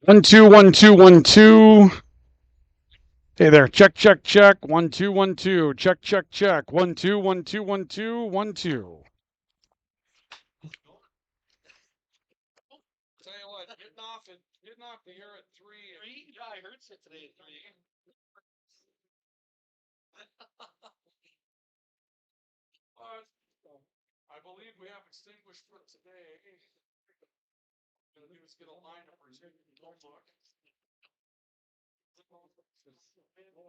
1 2 1 2 1 2. Hey there. Check check check. 1 2 1 2. Check check check. 1 2 1 2 1 2 1 2. Tell you what, getting off the air at 3. Yeah, I heard it today at 3. I believe we have extinguished for today. Gonna do is get a line up or two. Don't look. There you go.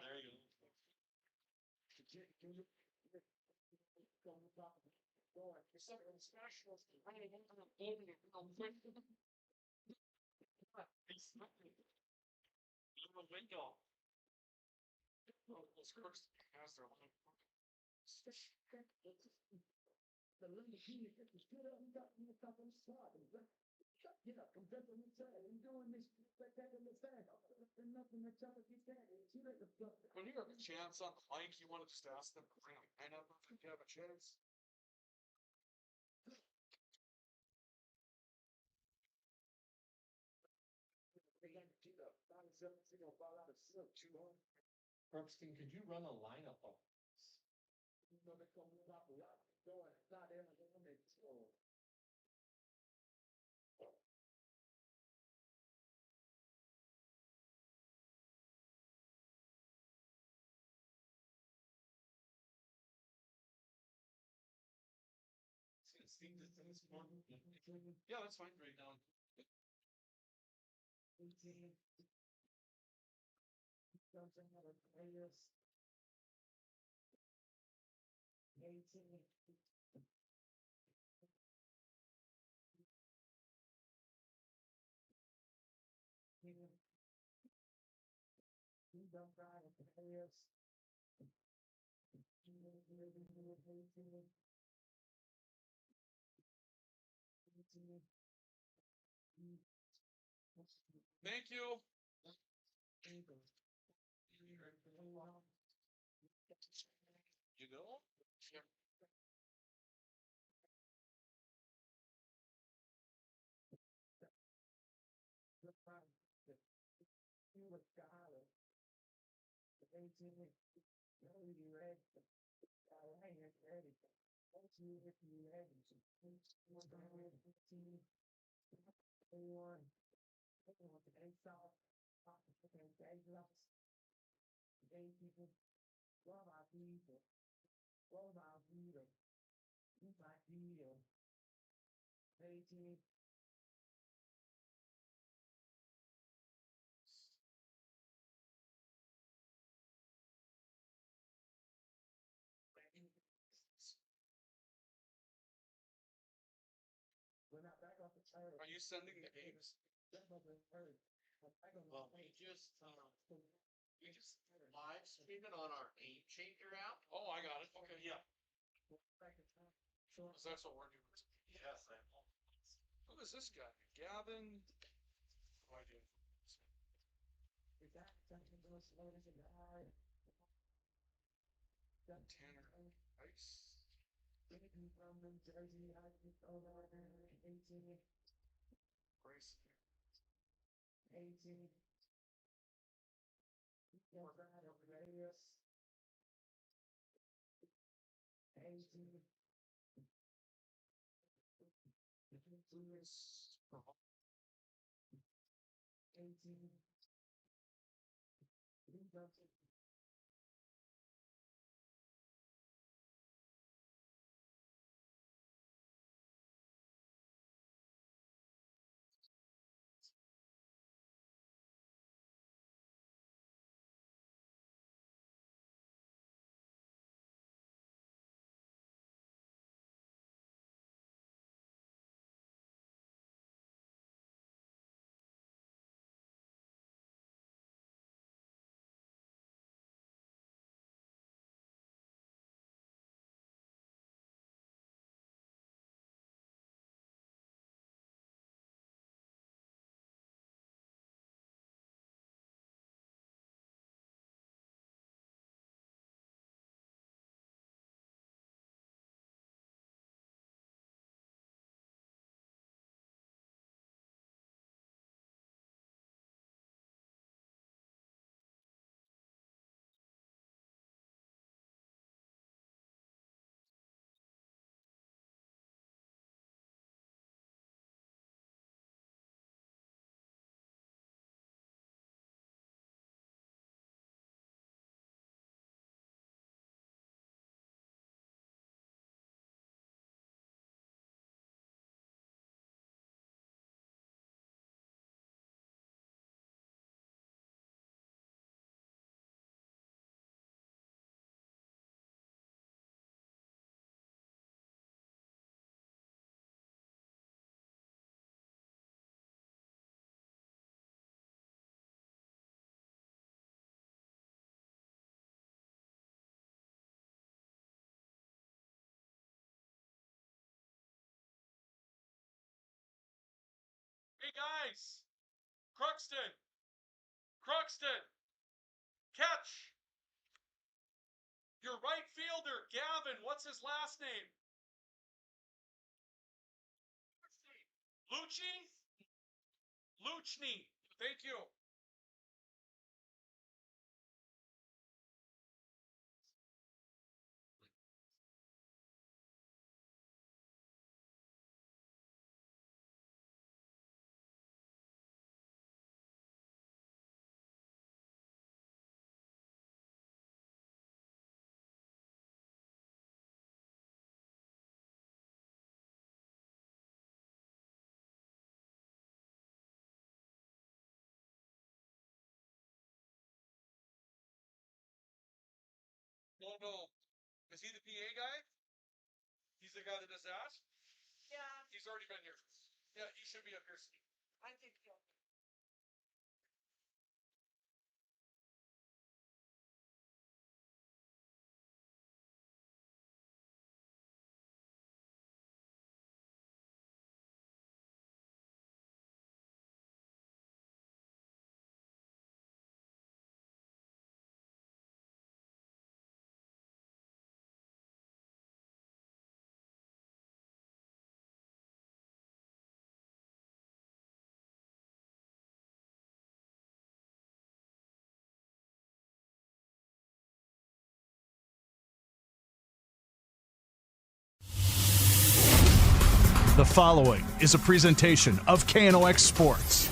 Window. Those Crookston has their line. When you have a chance on the mic, you want to just ask them to bring a line up if you have a chance. Crookston, could you run a lineup of this? Yeah, that's fine right now. Thank you. You go? Are you sending the games? Well, we just live stream it on our Game Changer app. Oh, I got it. Okay. Yeah. So that's what we're doing. Yes, I know. Who is this guy? Gavin? No idea. Tanner Ice. Grace. Hey guys, Crookston, catch. Your right fielder, Gavin, what's his last name? Lucci? Luchny. Thank you. No. Is he the PA guy? He's the guy that does that? Yeah. He's already been here. Yeah, he should be up here. I think so. The following is a presentation of KNOX Sports.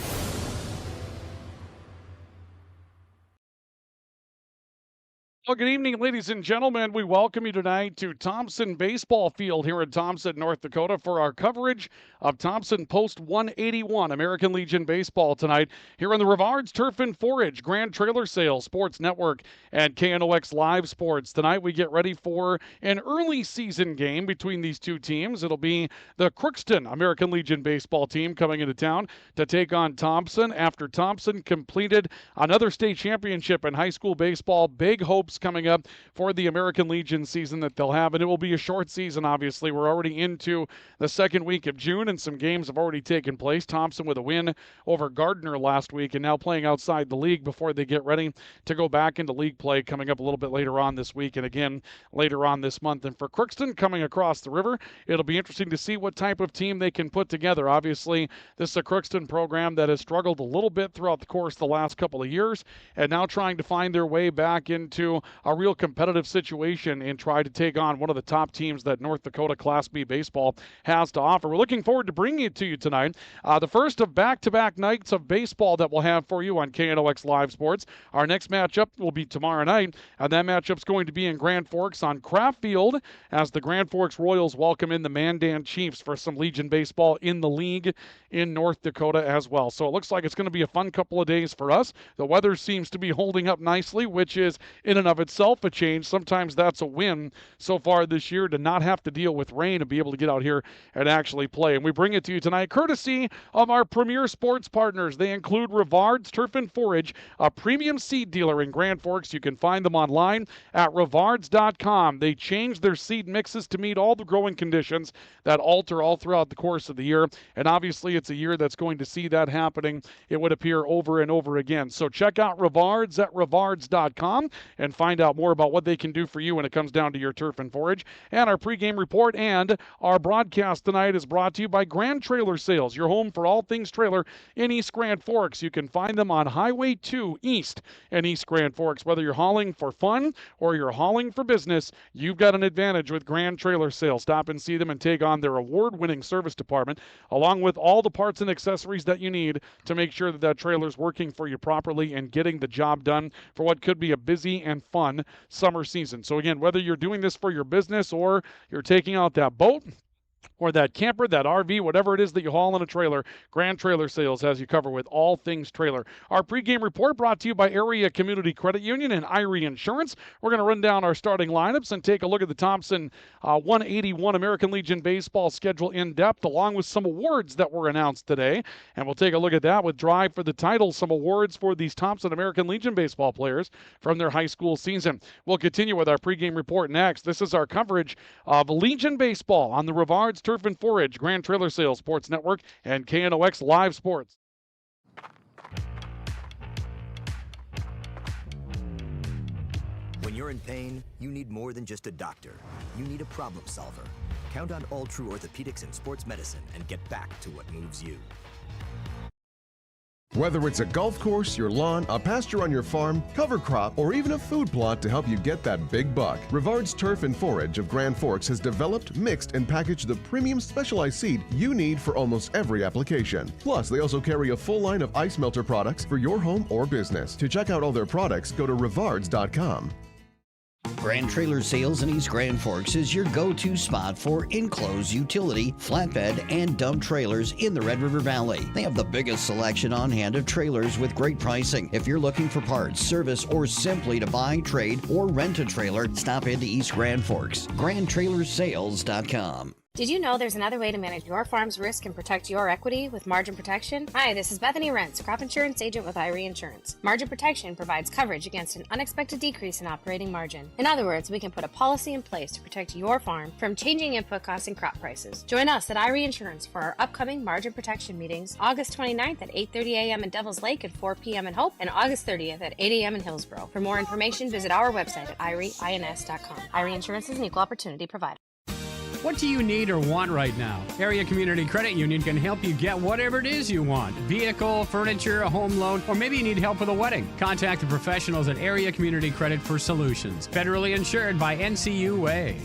Well, good evening, ladies and gentlemen. We welcome you tonight to Thompson Baseball Field here in Thompson, North Dakota for our coverage of Thompson Post 181 American Legion Baseball tonight here on the Rivards Turf and Forage, Grand Trailer Sales, Sports Network, and KNOX Live Sports. Tonight we get ready for an early season game between these two teams. It'll be the Crookston American Legion Baseball team coming into town to take on Thompson after Thompson completed another state championship in high school baseball. Big hopes coming up for the American Legion season that they'll have, and it will be a short season, obviously. We're already into the second week of June, and some games have already taken place. Thompson with a win over Gardner last week, and now playing outside the league before they get ready to go back into league play coming up a little bit later on this week and again later on this month. And for Crookston coming across the river, it'll be interesting to see what type of team they can put together. Obviously, this is a Crookston program that has struggled a little bit throughout the course of the last couple of years, and now trying to find their way back into a real competitive situation and try to take on one of the top teams that North Dakota Class B baseball has to offer. We're looking forward to bringing it to you tonight. The first of back-to-back nights of baseball that we'll have for you on KNOX Live Sports. Our next matchup will be tomorrow night, and that matchup's going to be in Grand Forks on Kraft Field as the Grand Forks Royals welcome in the Mandan Chiefs for some Legion baseball in the league in North Dakota as well. So it looks like it's going to be a fun couple of days for us. The weather seems to be holding up nicely, which is in and of itself a change. Sometimes that's a win so far this year to not have to deal with rain and be able to get out here and actually play. And we bring it to you tonight courtesy of our premier sports partners. They include Rivards Turf and Forage, a premium seed dealer in Grand Forks. You can find them online at rivards.com. They change their seed mixes to meet all the growing conditions that alter all throughout the course of the year. And obviously it's a year that's going to see that happening, it would appear, over and over again. So check out Rivards at rivards.com and find out more about what they can do for you when it comes down to your turf and forage. And our pregame report and our broadcast tonight is brought to you by Grand Trailer Sales, your home for all things trailer in East Grand Forks. You can find them on Highway 2 East in East Grand Forks. Whether you're hauling for fun or you're hauling for business, you've got an advantage with Grand Trailer Sales. Stop and see them and take on their award-winning service department, along with all the parts and accessories that you need to make sure that that trailer's working for you properly and getting the job done for what could be a busy and fun summer season. So again, whether you're doing this for your business or you're taking out that boat or that camper, that RV, whatever it is that you haul in a trailer, Grand Trailer Sales has you covered with all things trailer. Our pregame report brought to you by Area Community Credit Union and Irie Insurance. We're going to run down our starting lineups and take a look at the Thompson 181 American Legion baseball schedule in depth, along with some awards that were announced today. And we'll take a look at that with Drive for the Title, some awards for these Thompson American Legion baseball players from their high school season. We'll continue with our pregame report next. This is our coverage of Legion baseball on the Rivards Rivard's Turf and Forage, Grand Trailer Sales Sports Network, and KNOX Live Sports. When you're in pain, you need more than just a doctor. You need a problem solver. Count on All True Orthopedics and Sports Medicine and get back to what moves you. Whether it's a golf course, your lawn, a pasture on your farm, cover crop, or even a food plot to help you get that big buck, Rivard's Turf and Forage of Grand Forks has developed, mixed, and packaged the premium specialized seed you need for almost every application. Plus, they also carry a full line of ice melter products for your home or business. To check out all their products, go to rivards.com. Grand Trailer Sales in East Grand Forks is your go-to spot for enclosed utility, flatbed, and dump trailers in the Red River Valley. They have the biggest selection on hand of trailers with great pricing. If you're looking for parts, service, or simply to buy, trade, or rent a trailer, stop into East Grand Forks. GrandTrailersSales.com. Did you know there's another way to manage your farm's risk and protect your equity with margin protection? Hi, this is Bethany Rentz, crop insurance agent with Irie Insurance. Margin protection provides coverage against an unexpected decrease in operating margin. In other words, we can put a policy in place to protect your farm from changing input costs and crop prices. Join us at Irie Insurance for our upcoming margin protection meetings, August 29th at 8:30 a.m. in Devils Lake and 4 p.m. in Hope, and August 30th at 8 a.m. in Hillsborough. For more information, visit our website at irieins.com. Irie Insurance is an equal opportunity provider. What do you need or want right now? Area Community Credit Union can help you get whatever it is you want. Vehicle, furniture, a home loan, or maybe you need help with a wedding. Contact the professionals at Area Community Credit for solutions. Federally insured by NCUA.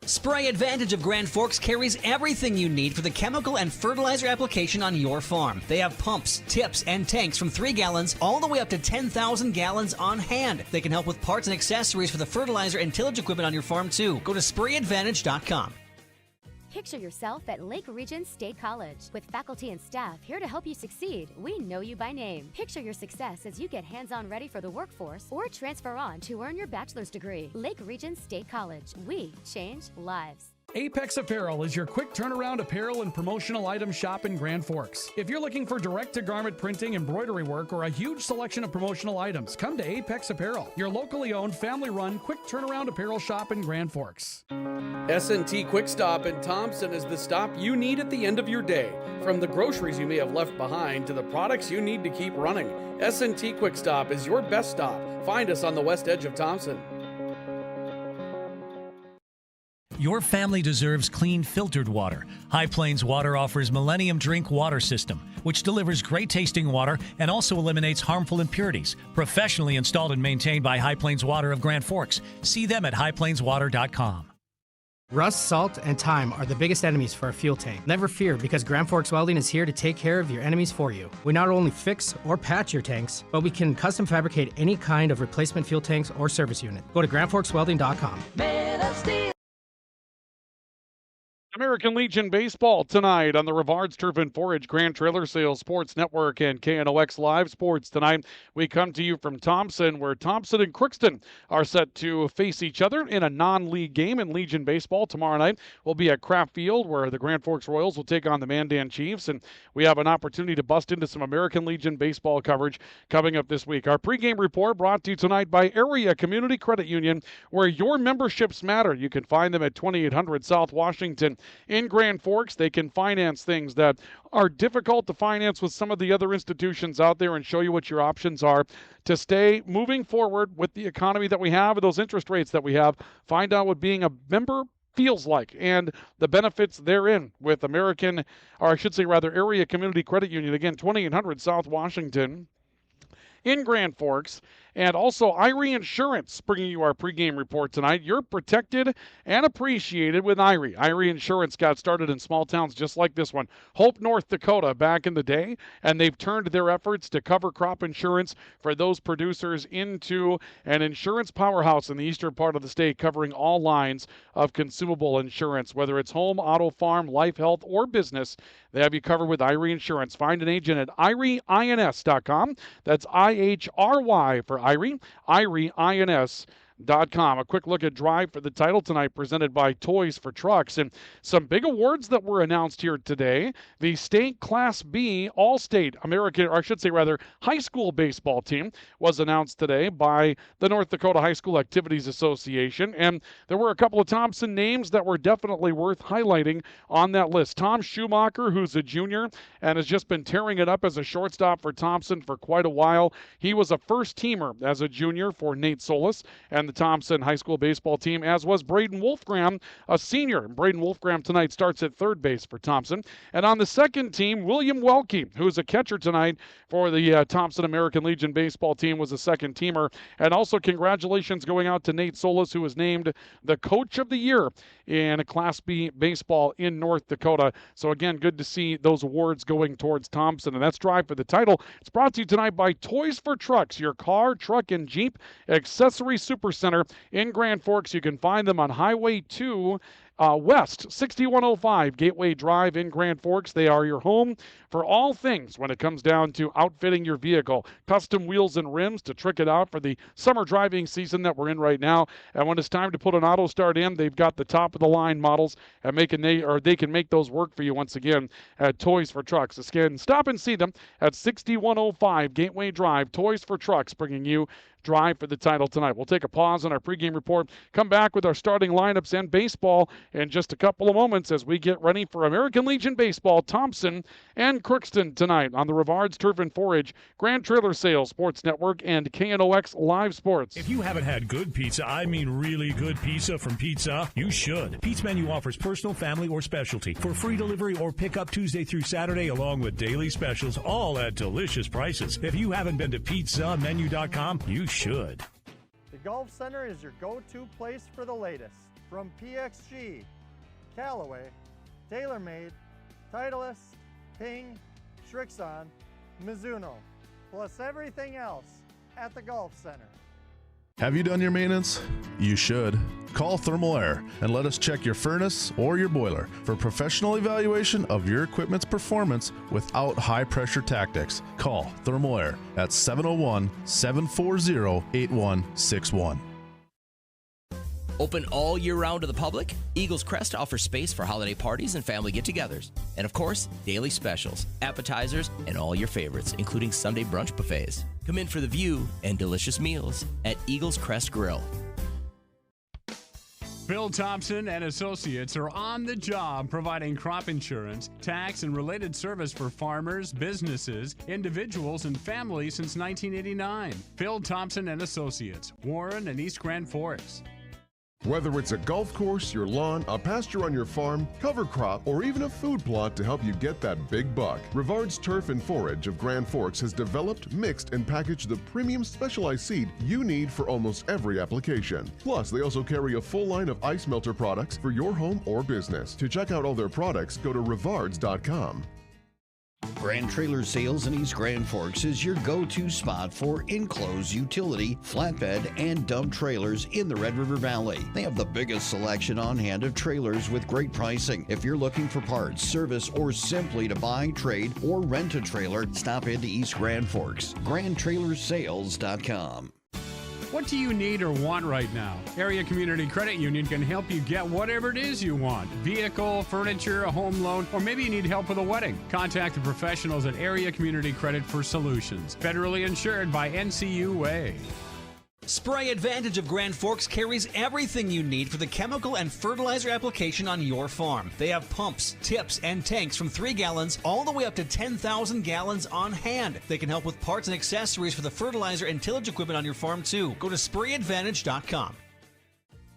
Spray Advantage of Grand Forks carries everything you need for the chemical and fertilizer application on your farm. They have pumps, tips, and tanks from 3 gallons all the way up to 10,000 gallons on hand. They can help with parts and accessories for the fertilizer and tillage equipment on your farm too. Go to sprayadvantage.com. Picture yourself at Lake Region State College. With faculty and staff here to help you succeed, we know you by name. Picture your success as you get hands-on ready for the workforce or transfer on to earn your bachelor's degree. Lake Region State College. We change lives. Apex Apparel is your quick turnaround apparel and promotional item shop in Grand Forks. If you're looking for direct-to-garment printing, embroidery work, or a huge selection of promotional items, come to Apex Apparel, your locally owned, family-run, quick turnaround apparel shop in Grand Forks. S&T Quick Stop in Thompson is the stop you need at the end of your day. From the groceries you may have left behind to the products you need to keep running, S&T Quick Stop is your best stop. Find us on the west edge of Thompson. Your family deserves clean, filtered water. High Plains Water offers Millennium Drink Water System, which delivers great-tasting water and also eliminates harmful impurities. Professionally installed and maintained by High Plains Water of Grand Forks. See them at highplainswater.com. Rust, salt, and time are the biggest enemies for a fuel tank. Never fear, because Grand Forks Welding is here to take care of your enemies for you. We not only fix or patch your tanks, but we can custom fabricate any kind of replacement fuel tanks or service unit. Go to grandforkswelding.com. American Legion Baseball tonight on the Rivard's Turf and Forage Grand Trailer Sales Sports Network and KNOX Live Sports. Tonight we come to you from Thompson, where Thompson and Crookston are set to face each other in a non-league game in Legion Baseball. Tomorrow night we'll be at Kraft Field, where the Grand Forks Royals will take on the Mandan Chiefs, and we have an opportunity to bust into some American Legion Baseball coverage coming up this week. Our pregame report brought to you tonight by Area Community Credit Union, where your memberships matter. You can find them at 2800 South Washington in Grand Forks. They can finance things that are difficult to finance with some of the other institutions out there and show you what your options are to stay moving forward with the economy that we have and those interest rates that we have. Find out what being a member feels like and the benefits therein with Area Community Credit Union. Again, 2800 South Washington in Grand Forks. And also Irie Insurance bringing you our pregame report tonight. You're protected and appreciated with Irie. Irie Insurance got started in small towns just like this one, Hope, North Dakota, back in the day, and they've turned their efforts to cover crop insurance for those producers into an insurance powerhouse in the eastern part of the state, covering all lines of consumable insurance, whether it's home, auto, farm, life, health, or business. They have you covered with Irie Insurance. Find an agent at IrieINS.com. That's IHRY for Irie, IrieINS.com. A quick look at Drive for the Title tonight, presented by Toys for Trucks. And some big awards that were announced here today. The state Class B All-State American, or I should say rather, high school baseball team was announced today by the North Dakota High School Activities Association. And there were a couple of Thompson names that were definitely worth highlighting on that list. Tom Schumacher, who's a junior and has just been tearing it up as a shortstop for Thompson for quite a while. He was a first-teamer as a junior for Nate Solis and the Thompson High School baseball team, as was Braden Wolfgram, a senior. Braden Wolfgram tonight starts at third base for Thompson. And on the second team, William Welke, who's a catcher tonight for the Thompson American Legion baseball team, was a second-teamer. And also congratulations going out to Nate Solis, who was named the Coach of the Year in Class B baseball in North Dakota. So again, good to see those awards going towards Thompson. And that's Drive for the Title. It's brought to you tonight by Toys for Trucks, your car, truck, and Jeep accessory supercenter in Grand Forks. You can find them on Highway 2 West, 6105 Gateway Drive in Grand Forks. They are your home for all things when it comes down to outfitting your vehicle. Custom wheels and rims to trick it out for the summer driving season that we're in right now. And when it's time to put an auto start in, they've got the top of the line models and they can make those work for you once again at Toys for Trucks. Again, stop and see them at 6105 Gateway Drive. Toys for Trucks, bringing you Drive for the Title tonight. We'll take a pause on our pregame report, come back with our starting lineups and baseball in just a couple of moments as we get ready for American Legion Baseball, Thompson and Crookston tonight on the Rivards Turf and Forage, Grand Trailer Sales Sports Network, and KNOX Live Sports. If you haven't had good pizza, I mean really good pizza from Pizza, you should. Pete's Menu offers personal, family, or specialty for free delivery or pickup Tuesday through Saturday, along with daily specials, all at delicious prices. If you haven't been to pizzamenu.com, you should. The Golf Center is your go-to place for the latest. From PXG, Callaway, TaylorMade, Titleist, Ping, Srixon, Mizuno, plus everything else at the Golf Center. Have you done your maintenance? You should. Call Thermal Air and let us check your furnace or your boiler for professional evaluation of your equipment's performance without high-pressure tactics. Call Thermal Air at 701-740-8161. Open all year round to the public, Eagles Crest offers space for holiday parties and family get-togethers. And of course, daily specials, appetizers, and all your favorites, including Sunday brunch buffets. Come in for the view and delicious meals at Eagles Crest Grill. Phil Thompson and Associates are on the job providing crop insurance, tax, and related service for farmers, businesses, individuals, and families since 1989. Phil Thompson and Associates, Warren and East Grand Forks. Whether it's a golf course, your lawn, a pasture on your farm, cover crop, or even a food plot to help you get that big buck, Rivards Turf and Forage of Grand Forks has developed, mixed, and packaged the premium specialized seed you need for almost every application. Plus, they also carry a full line of ice melter products for your home or business. To check out all their products, go to rivards.com. Grand Trailer Sales in East Grand Forks is your go-to spot for enclosed utility, flatbed, and dump trailers in the Red River Valley. They have the biggest selection on hand of trailers with great pricing. If you're looking for parts, service, or simply to buy, trade, or rent a trailer, stop into East Grand Forks. GrandTrailersales.com. What do you need or want right now? Area Community Credit Union can help you get whatever it is you want. Vehicle, furniture, a home loan, or maybe you need help with a wedding. Contact the professionals at Area Community Credit for solutions. Federally insured by NCUA. Spray Advantage of Grand Forks carries everything you need for the chemical and fertilizer application on your farm. They have pumps, tips, and tanks from 3 gallons all the way up to 10,000 gallons on hand. They can help with parts and accessories for the fertilizer and tillage equipment on your farm too. Go to sprayadvantage.com.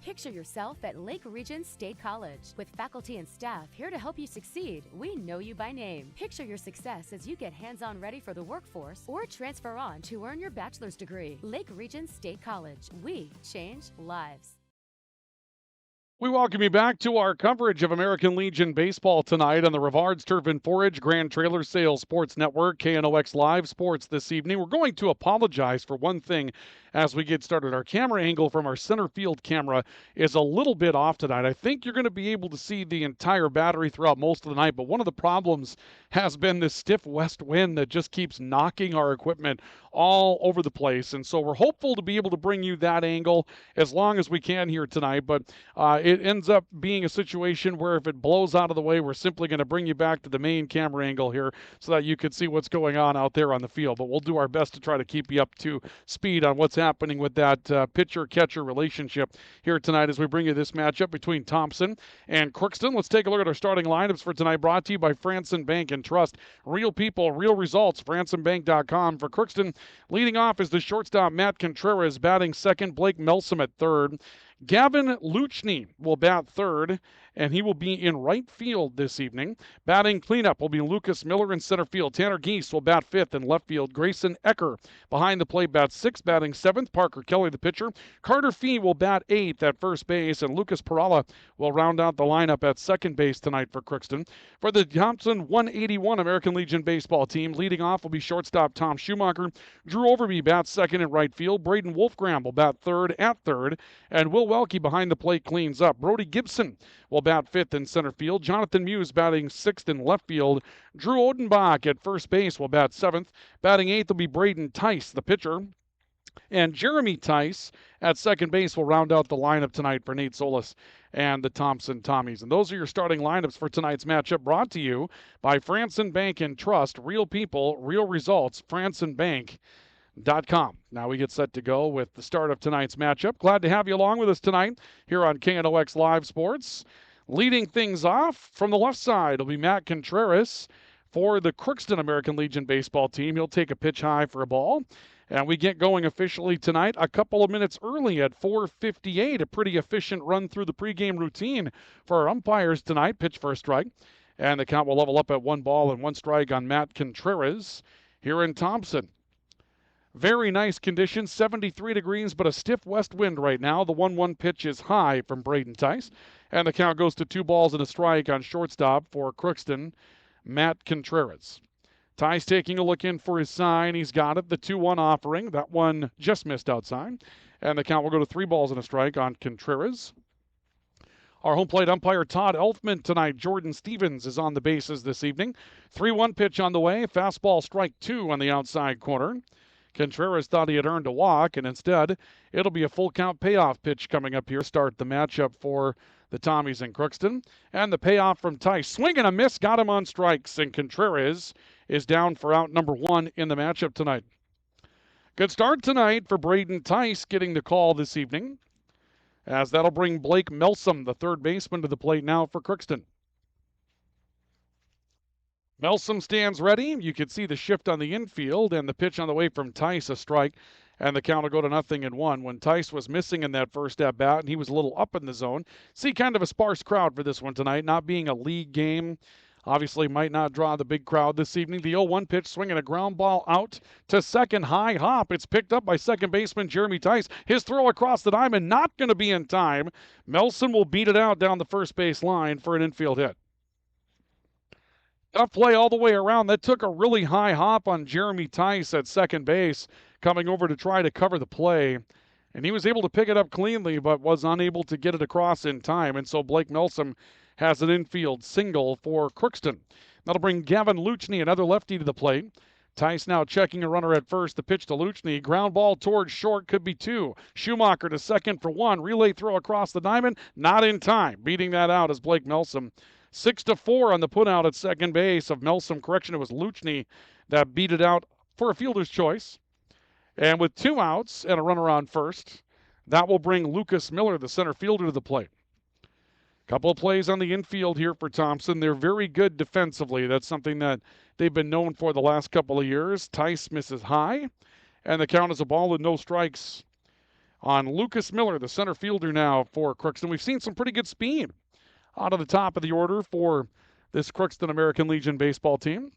Picture yourself at Lake Region State College. With faculty and staff here to help you succeed, we know you by name. Picture your success as you get hands-on ready for the workforce or transfer on to earn your bachelor's degree. Lake Region State College. We change lives. We welcome you back to our coverage of American Legion Baseball tonight on the Rivards Turf and Forage Grand Trailer Sales Sports Network, KNOX Live Sports this evening. We're going to apologize for one thing as we get started. Our camera angle from our center field camera is a little bit off tonight. I think you're going to be able to see the entire battery throughout most of the night, but one of the problems has been this stiff west wind that just keeps knocking our equipment all over the place. And so we're hopeful to be able to bring you that angle as long as we can here tonight. But it ends up being a situation where if it blows out of the way, we're simply going to bring you back to the main camera angle here so that you can see what's going on out there on the field. But we'll do our best to try to keep you up to speed on what's happening with that pitcher-catcher relationship here tonight as we bring you this matchup between Thompson and Crookston. Let's take a look at our starting lineups for tonight, brought to you by Franson Bank and Trust. Real people, real results. FransonBank.com. For Crookston, leading off is the shortstop Matt Contreras, batting second. Blake Melsom at third. Gavin Luchny will bat third, and he will be in right field this evening. Batting cleanup will be Lucas Miller in center field. Tanner Geese will bat fifth in left field. Grayson Ecker behind the plate bats sixth. Batting seventh, Parker Kelly, the pitcher. Carter Fee will bat eighth at first base, and Lucas Perala will round out the lineup at second base tonight for Crookston. For the Thompson 181 American Legion baseball team, leading off will be shortstop Tom Schumacher. Drew Overby bats second in right field. Braden Wolfgram will bat third at third, and Will Welke behind the plate cleans up. Brody Gibson will bat fifth in center field. Jonathan Muse batting sixth in left field. Drew Odenbach at first base will bat seventh. Batting eighth will be Braden Tice, the pitcher. And Jeremy Tice at second base will round out the lineup tonight for Nate Solis and the Thompson Tommies. And those are your starting lineups for tonight's matchup, brought to you by Franson Bank and Trust. Real people, real results. FransonBank.com. Now we get set to go with the start of tonight's matchup. Glad to have you along with us tonight here on KNOX Live Sports. Leading things off from the left side will be Matt Contreras for the Crookston American Legion baseball team. He'll take a pitch high for a ball. And we get going officially tonight a couple of minutes early at 4:58. A pretty efficient run through the pregame routine for our umpires tonight. Pitch for a strike. And the count will level up at 1 strike on Matt Contreras here in Thompson. Very nice conditions, 73 degrees, but a stiff west wind right now. The 1-1 pitch is high from Braden Tice. And the count goes to 2 strike on shortstop for Crookston, Matt Contreras. Tice taking a look in for his sign. He's got it. The 2-1 offering. That one just missed outside. And the count will go to 3 strike on Contreras. Our home plate umpire, Todd Elfman, tonight. Jordan Stevens is on the bases this evening. 3-1 pitch on the way. Fastball strike 2 on the outside corner. Contreras thought he had earned a walk, and instead, it'll be a full count payoff pitch coming up here. Start the matchup for the Tommies in Crookston. And the payoff from Tice. Swing and a miss, got him on strikes, and Contreras is down for out number 1 in the matchup tonight. Good start tonight for Braden Tice getting the call this evening, as that'll bring Blake Melsom, the third baseman, to the plate now for Crookston. Melsom stands ready. You can see the shift on the infield, and the pitch on the way from Tice, a strike, and the count will go to 0-1. When Tice was missing in that first at-bat, and he was a little up in the zone. See kind of a sparse crowd for this one tonight, not being a league game. Obviously might not draw the big crowd this evening. The 0-1 pitch, swinging a ground ball out to second, high hop. It's picked up by second baseman Jeremy Tice. His throw across the diamond, not going to be in time. Melson will beat it out down the first base line for an infield hit. Tough play all the way around. That took a really high hop on Jeremy Tice at second base, coming over to try to cover the play. And he was able to pick it up cleanly, but was unable to get it across in time. And so Blake Melsom has an infield single for Crookston. That'll bring Gavin Luchny, another lefty, to the plate. Tice now checking a runner at first. The pitch to Luchny. Ground ball towards short, could be 2. Schumacher to second for 1. Relay throw across the diamond, not in time. Beating that out is Blake Melsom. 6-4 on the putout at second base of Melsom. Correction, it was Luchny that beat it out for a fielder's choice. And with 2 outs and a runner on first, that will bring Lucas Miller, the center fielder, to the plate. Couple of plays on the infield here for Thompson. They're very good defensively. That's something that they've been known for the last couple of years. Tice misses high, and the count is a ball and no strikes on Lucas Miller, the center fielder now for Crookston. We've seen some pretty good speed out of the top of the order for this Crookston American Legion baseball team.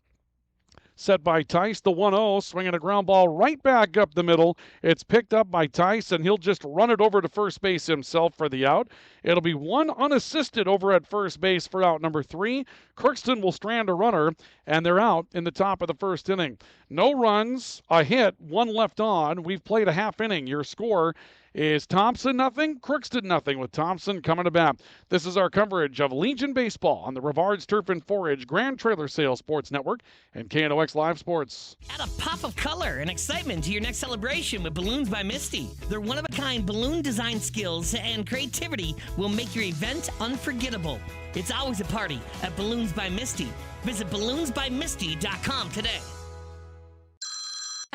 Set by Tice, the 1-0, swinging a ground ball right back up the middle. It's picked up by Tice, and he'll just run it over to first base himself for the out. It'll be 1 unassisted over at first base for out number 3. Crookston will strand a runner, and they're out in the top of the first inning. No runs, a hit, one left on. We've played a half inning. Your score is Thompson nothing, Crookston nothing, with Thompson coming to bat. This is our coverage of Legion Baseball on the Rivards Turf and Forage Grand Trailer Sales Sports Network and KNOX Live Sports. Add a pop of color and excitement to your next celebration with Balloons by Misty. Their one-of-a-kind balloon design skills and creativity will make your event unforgettable. It's always a party at Balloons by Misty. Visit balloonsbymisty.com today.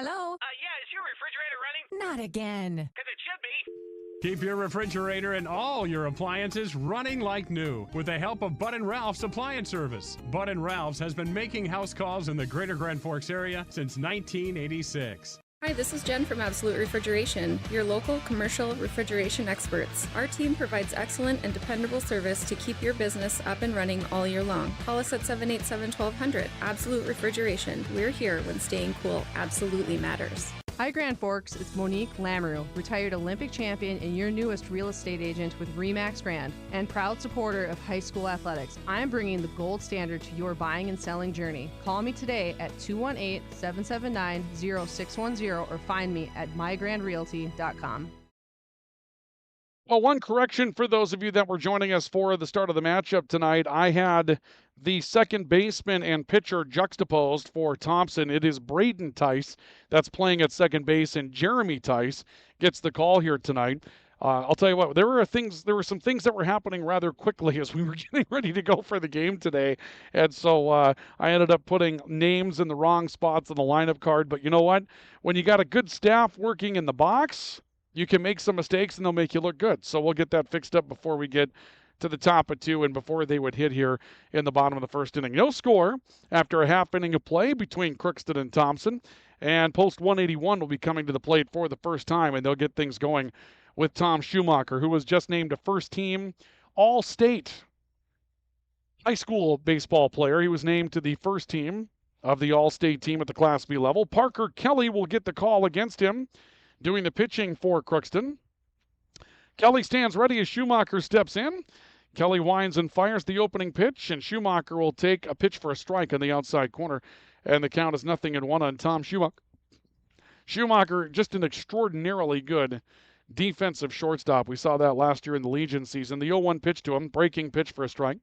Hello? Yeah, is your refrigerator running? Not again. Because it should be. Keep your refrigerator and all your appliances running like new with the help of Bud & Ralph's Appliance Service. Bud & Ralph's has been making house calls in the greater Grand Forks area since 1986. Hi, this is Jen from Absolute Refrigeration, your local commercial refrigeration experts. Our team provides excellent and dependable service to keep your business up and running all year long. Call us at 787-1200. Absolute Refrigeration. We're here when staying cool absolutely matters. Hi Grand Forks, it's Monique Lamoureux, retired Olympic champion and your newest real estate agent with RE/MAX Grand and proud supporter of high school athletics. I'm bringing the gold standard to your buying and selling journey. Call me today at 218-779-0610 or find me at mygrandrealty.com. Well, one correction for those of you that were joining us for the start of the matchup tonight. I had the second baseman and pitcher juxtaposed for Thompson. It is Braden Tice that's playing at second base, and Jeremy Tice gets the call here tonight. I'll tell you what, there were some things that were happening rather quickly as we were getting ready to go for the game today. And so I ended up putting names in the wrong spots on the lineup card. But you know what? When you got a good staff working in the box, you can make some mistakes and they'll make you look good. So we'll get that fixed up before we get to the top of two and before they would hit here in the bottom of the first inning. No score after a half inning of play between Crookston and Thompson. And Post 181 will be coming to the plate for the first time, and they'll get things going with Tom Schumacher, who was just named a first-team All-State high school baseball player. He was named to the first team of the All-State team at the Class B level. Parker Kelly will get the call against him, doing the pitching for Crookston. Kelly stands ready as Schumacher steps in. Kelly winds and fires the opening pitch, and Schumacher will take a pitch for a strike on the outside corner, and the count is 0-1 on Tom Schumacher. Schumacher, just an extraordinarily good defensive shortstop. We saw that last year in the Legion season. The 0-1 pitch to him, breaking pitch for a strike,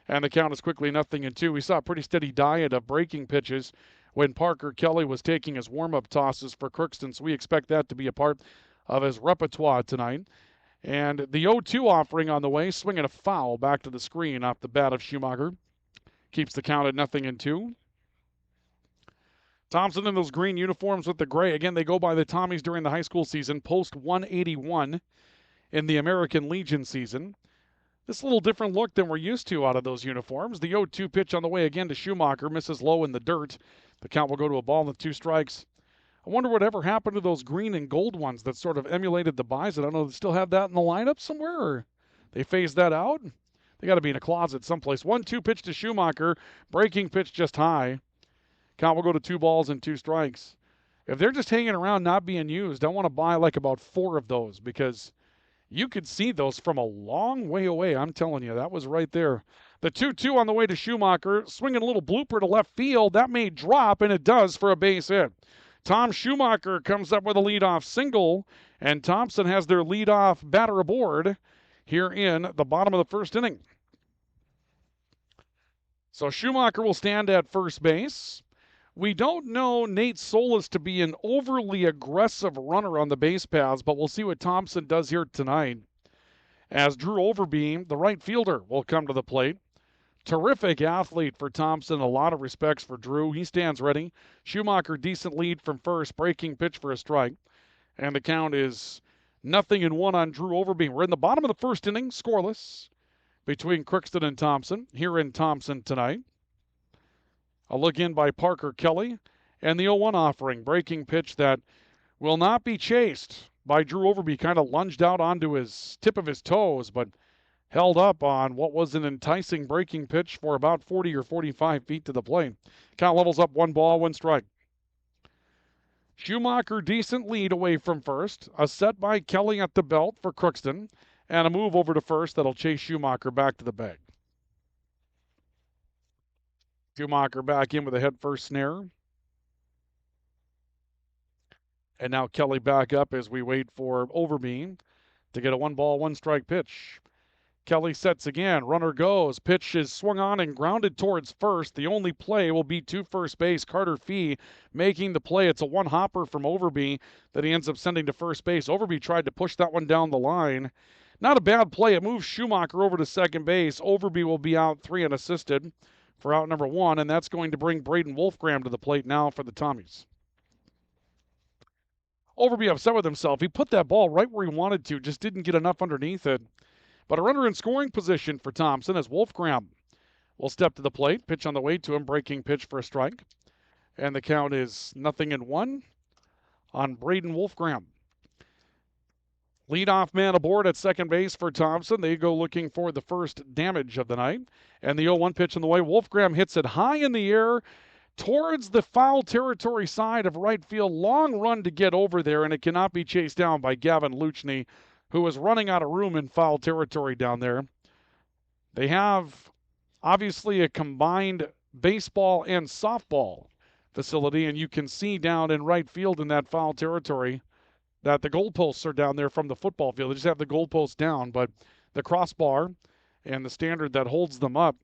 and the count is quickly 0-2. We saw a pretty steady diet of breaking pitches when Parker Kelly was taking his warm-up tosses for Crookston, so we expect that to be a part of his repertoire tonight. And the 0-2 offering on the way, swinging a foul back to the screen off the bat of Schumacher. Keeps the count at 0-2. Thompson in those green uniforms with the gray. Again, they go by the Tommies during the high school season. Post 181 in the American Legion season. This a little different look than we're used to out of those uniforms. The 0-2 pitch on the way again to Schumacher. Misses low in the dirt. The count will go to a ball with 2 strikes. I wonder whatever happened to those green and gold ones that sort of emulated the Bison. I don't know, they still have that in the lineup somewhere, or they phased that out? They got to be in a closet someplace. 1-2 pitch to Schumacher. Breaking pitch just high. Count will go to 2 balls and 2 strikes. If they're just hanging around not being used, I want to buy like about 4 of those because you could see those from a long way away. I'm telling you, that was right there. The 2-2 on the way to Schumacher. Swinging a little blooper to left field. That may drop, and it does for a base hit. Tom Schumacher comes up with a leadoff single, and Thompson has their leadoff batter aboard here in the bottom of the first inning. So Schumacher will stand at first base. We don't know Nate Solis to be an overly aggressive runner on the base paths, but we'll see what Thompson does here tonight. As Drew Overbeam, the right fielder, will come to the plate. Terrific athlete for Thompson. A lot of respects for Drew. He stands ready. Schumacher, decent lead from first. Breaking pitch for a strike. And the count is 0-1 on Drew Overbeam. We're in the bottom of the first inning, scoreless, between Crookston and Thompson, here in Thompson tonight. A look in by Parker Kelly. And the 0-1 offering. Breaking pitch that will not be chased by Drew Overbeam. Kind of lunged out onto his tip of his toes, but held up on what was an enticing breaking pitch for about 40 or 45 feet to the plate. Count levels up, 1 ball, 1 strike. Schumacher, decent lead away from first. A set by Kelly at the belt for Crookston. And a move over to first that'll chase Schumacher back to the bag. Schumacher back in with a head first snare. And now Kelly back up as we wait for Overby to get a 1-ball, 1-strike pitch. Kelly sets again. Runner goes. Pitch is swung on and grounded towards first. The only play will be to first base. Carter Fee making the play. It's a one-hopper from Overby that he ends up sending to first base. Overby tried to push that one down the line. Not a bad play. It moves Schumacher over to second base. Overby will be out 3 unassisted for out number 1, and that's going to bring Braden Wolfgram to the plate now for the Tommies. Overby upset with himself. He put that ball right where he wanted to, just didn't get enough underneath it. But a runner in scoring position for Thompson as Wolfgram will step to the plate. Pitch on the way to him, breaking pitch for a strike. And the count is 0-1 on Braden Wolfgram. Leadoff man aboard at second base for Thompson. They go looking for the first damage of the night. And the 0-1 pitch on the way. Wolfgram hits it high in the air towards the foul territory side of right field. Long run to get over there, and it cannot be chased down by Gavin Luchny, who is running out of room in foul territory down there. They have obviously a combined baseball and softball facility, and you can see down in right field in that foul territory that the goalposts are down there from the football field. They just have the goalposts down, but the crossbar and the standard that holds them up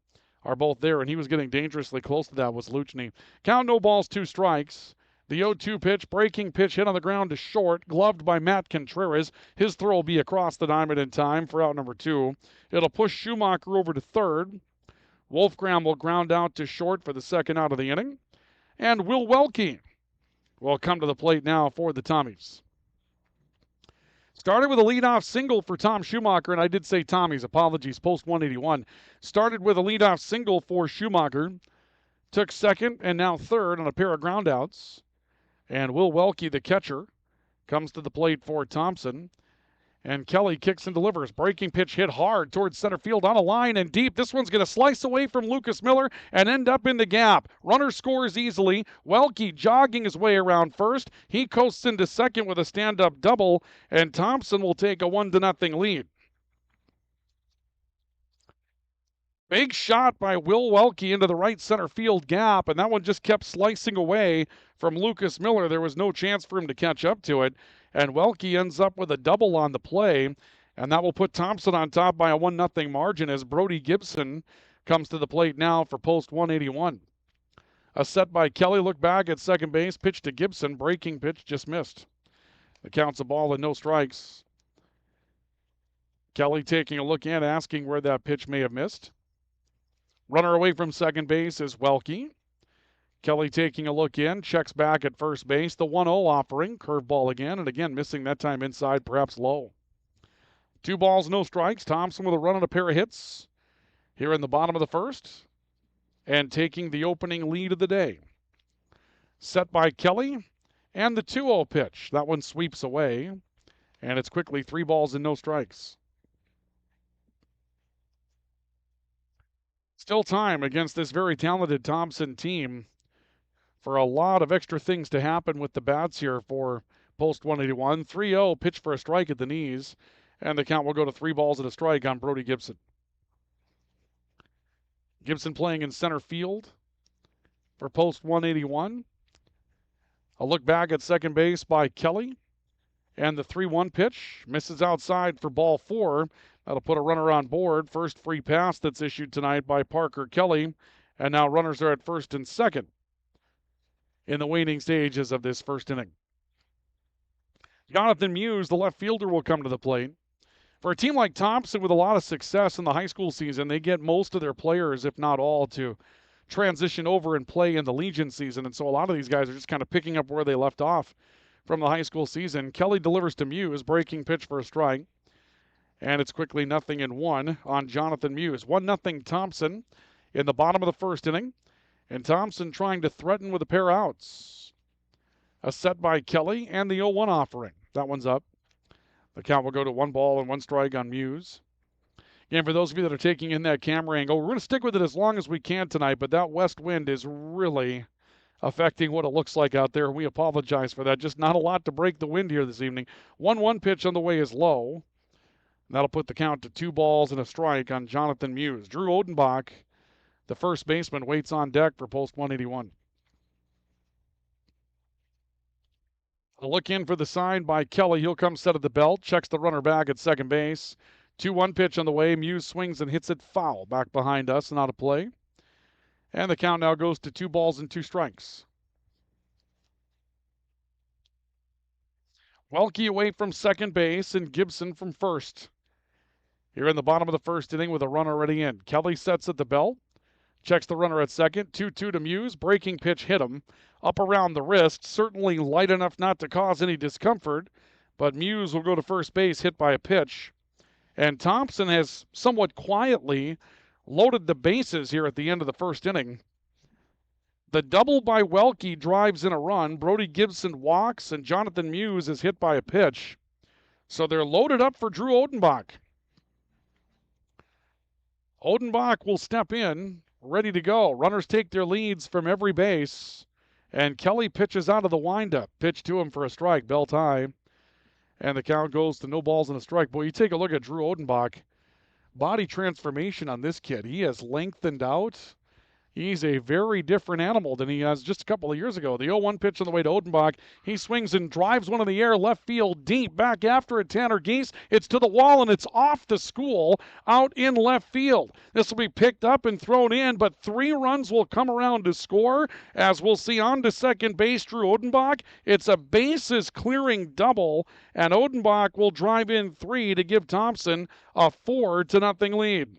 are both there, and he was getting dangerously close to that was Luchny. Count, no balls, 2 strikes. The 0-2 pitch, breaking pitch, hit on the ground to short, gloved by Matt Contreras. His throw will be across the diamond in time for out number 2. It'll push Schumacher over to third. Wolfgram will ground out to short for the second out of the inning. And Will Welke will come to the plate now for the Tommies. Started with a leadoff single for Tom Schumacher, and I did say Tommies, apologies, post 181. Started with a leadoff single for Schumacher. Took second and now third on a pair of groundouts. And Will Welke, the catcher, comes to the plate for Thompson. And Kelly kicks and delivers. Breaking pitch hit hard towards center field on a line and deep. This one's going to slice away from Lucas Miller and end up in the gap. Runner scores easily. Welke jogging his way around first. He coasts into second with a stand-up double, and Thompson will take a 1-0 lead. Big shot by Will Welke into the right center field gap, and that one just kept slicing away from Lucas Miller. There was no chance for him to catch up to it, and Welke ends up with a double on the play, and that will put Thompson on top by a 1-0 margin as Brody Gibson comes to the plate now for post 181. A set by Kelly, look back at second base, pitch to Gibson, breaking pitch just missed. The count's a ball and no strikes. Kelly taking a look in, asking where that pitch may have missed. Runner away from second base is Welke. Kelly taking a look in, checks back at first base. The 1-0 offering, curveball again, and again missing that time inside, perhaps low. 2 balls, no strikes. Thompson with a run and a pair of hits here in the bottom of the first, and taking the opening lead of the day. Set by Kelly, and the 2-0 pitch. That one sweeps away, and it's quickly 3 balls and no strikes. Still time against this very talented Thompson team for a lot of extra things to happen with the bats here for post 181. 3-0, pitch for a strike at the knees, and the count will go to 3 balls and a strike on Brody Gibson. Gibson playing in center field for post 181. A look back at second base by Kelly, and the 3-1 pitch misses outside for ball 4. That'll put a runner on board. First free pass that's issued tonight by Parker Kelly. And now runners are at first and second in the waning stages of this first inning. Jonathan Muse, the left fielder, will come to the plate. For a team like Thompson with a lot of success in the high school season, they get most of their players, if not all, to transition over and play in the Legion season. And so a lot of these guys are just kind of picking up where they left off from the high school season. Kelly delivers to Muse, breaking pitch for a strike. And it's quickly 0-1 on Jonathan Muse. 1-0 Thompson in the bottom of the first inning. And Thompson trying to threaten with a pair outs. A set by Kelly and the 0-1 offering. That one's up. The count will go to 1 ball and 1 strike on Muse. Again, for those of you that are taking in that camera angle, we're going to stick with it as long as we can tonight, but that west wind is really affecting what it looks like out there. We apologize for that. Just not a lot to break the wind here this evening. 1-1 pitch on the way is low. That'll put the count to 2 balls and a strike on Jonathan Muse. Drew Odenbach, the first baseman, waits on deck for post 181. A look in for the sign by Kelly. He'll come set at the belt, checks the runner back at second base. 2-1 pitch on the way. Muse swings and hits it foul back behind us and out of play. And the count now goes to 2 balls and 2 strikes. Welke away from second base and Gibson from first. Here in the bottom of the first inning with a run already in. Kelly sets at the belt, checks the runner at second. 2-2 to Muse. Breaking pitch hit him up around the wrist. Certainly light enough not to cause any discomfort, but Muse will go to first base hit by a pitch. And Thompson has somewhat quietly loaded the bases here at the end of the first inning. The double by Welke drives in a run. Brody Gibson walks, and Jonathan Muse is hit by a pitch. So they're loaded up for Drew Odenbach. Odenbach will step in, ready to go. Runners take their leads from every base. And Kelly pitches out of the windup. Pitch to him for a strike, belt high. And the count goes to no balls and a strike. Boy, you take a look at Drew Odenbach. Body transformation on this kid. He has lengthened out. He's a very different animal than he was just a couple of years ago. The 0-1 pitch on the way to Odenbach. He swings and drives one in the air, left field deep. Back after it, Tanner Geese. It's to the wall, and it's off the school out in left field. This will be picked up and thrown in, but 3 runs will come around to score. As we'll see on to second base, Drew Odenbach. It's a bases clearing double, and Odenbach will drive in 3 to give Thompson a 4-0 lead.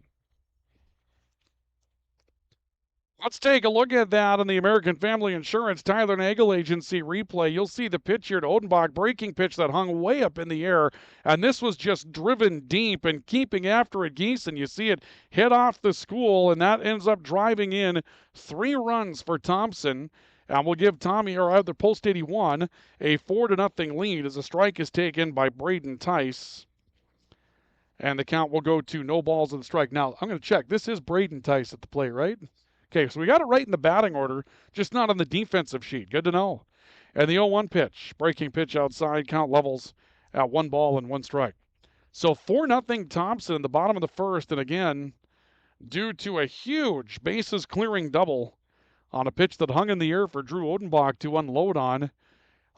Let's take a look at that on the American Family Insurance Tyler Nagel Agency replay. You'll see the pitch here to Odenbach, breaking pitch that hung way up in the air, and this was just driven deep and keeping after it, Geese, and you see it hit off the school, and that ends up driving in 3 runs for Thompson. And we'll give Tommy, or either Post 81, a 4-0 lead as a strike is taken by Braden Tice. And the count will go to no balls and a strike. Now, I'm going to check. This is Braden Tice at the plate, right? Okay, so we got it right in the batting order, just not on the defensive sheet. Good to know. And the 0-1 pitch, breaking pitch outside, count levels at 1 ball and 1 strike. So 4-0 Thompson in the bottom of the first, and again, due to a huge bases clearing double on a pitch that hung in the air for Drew Odenbach to unload on.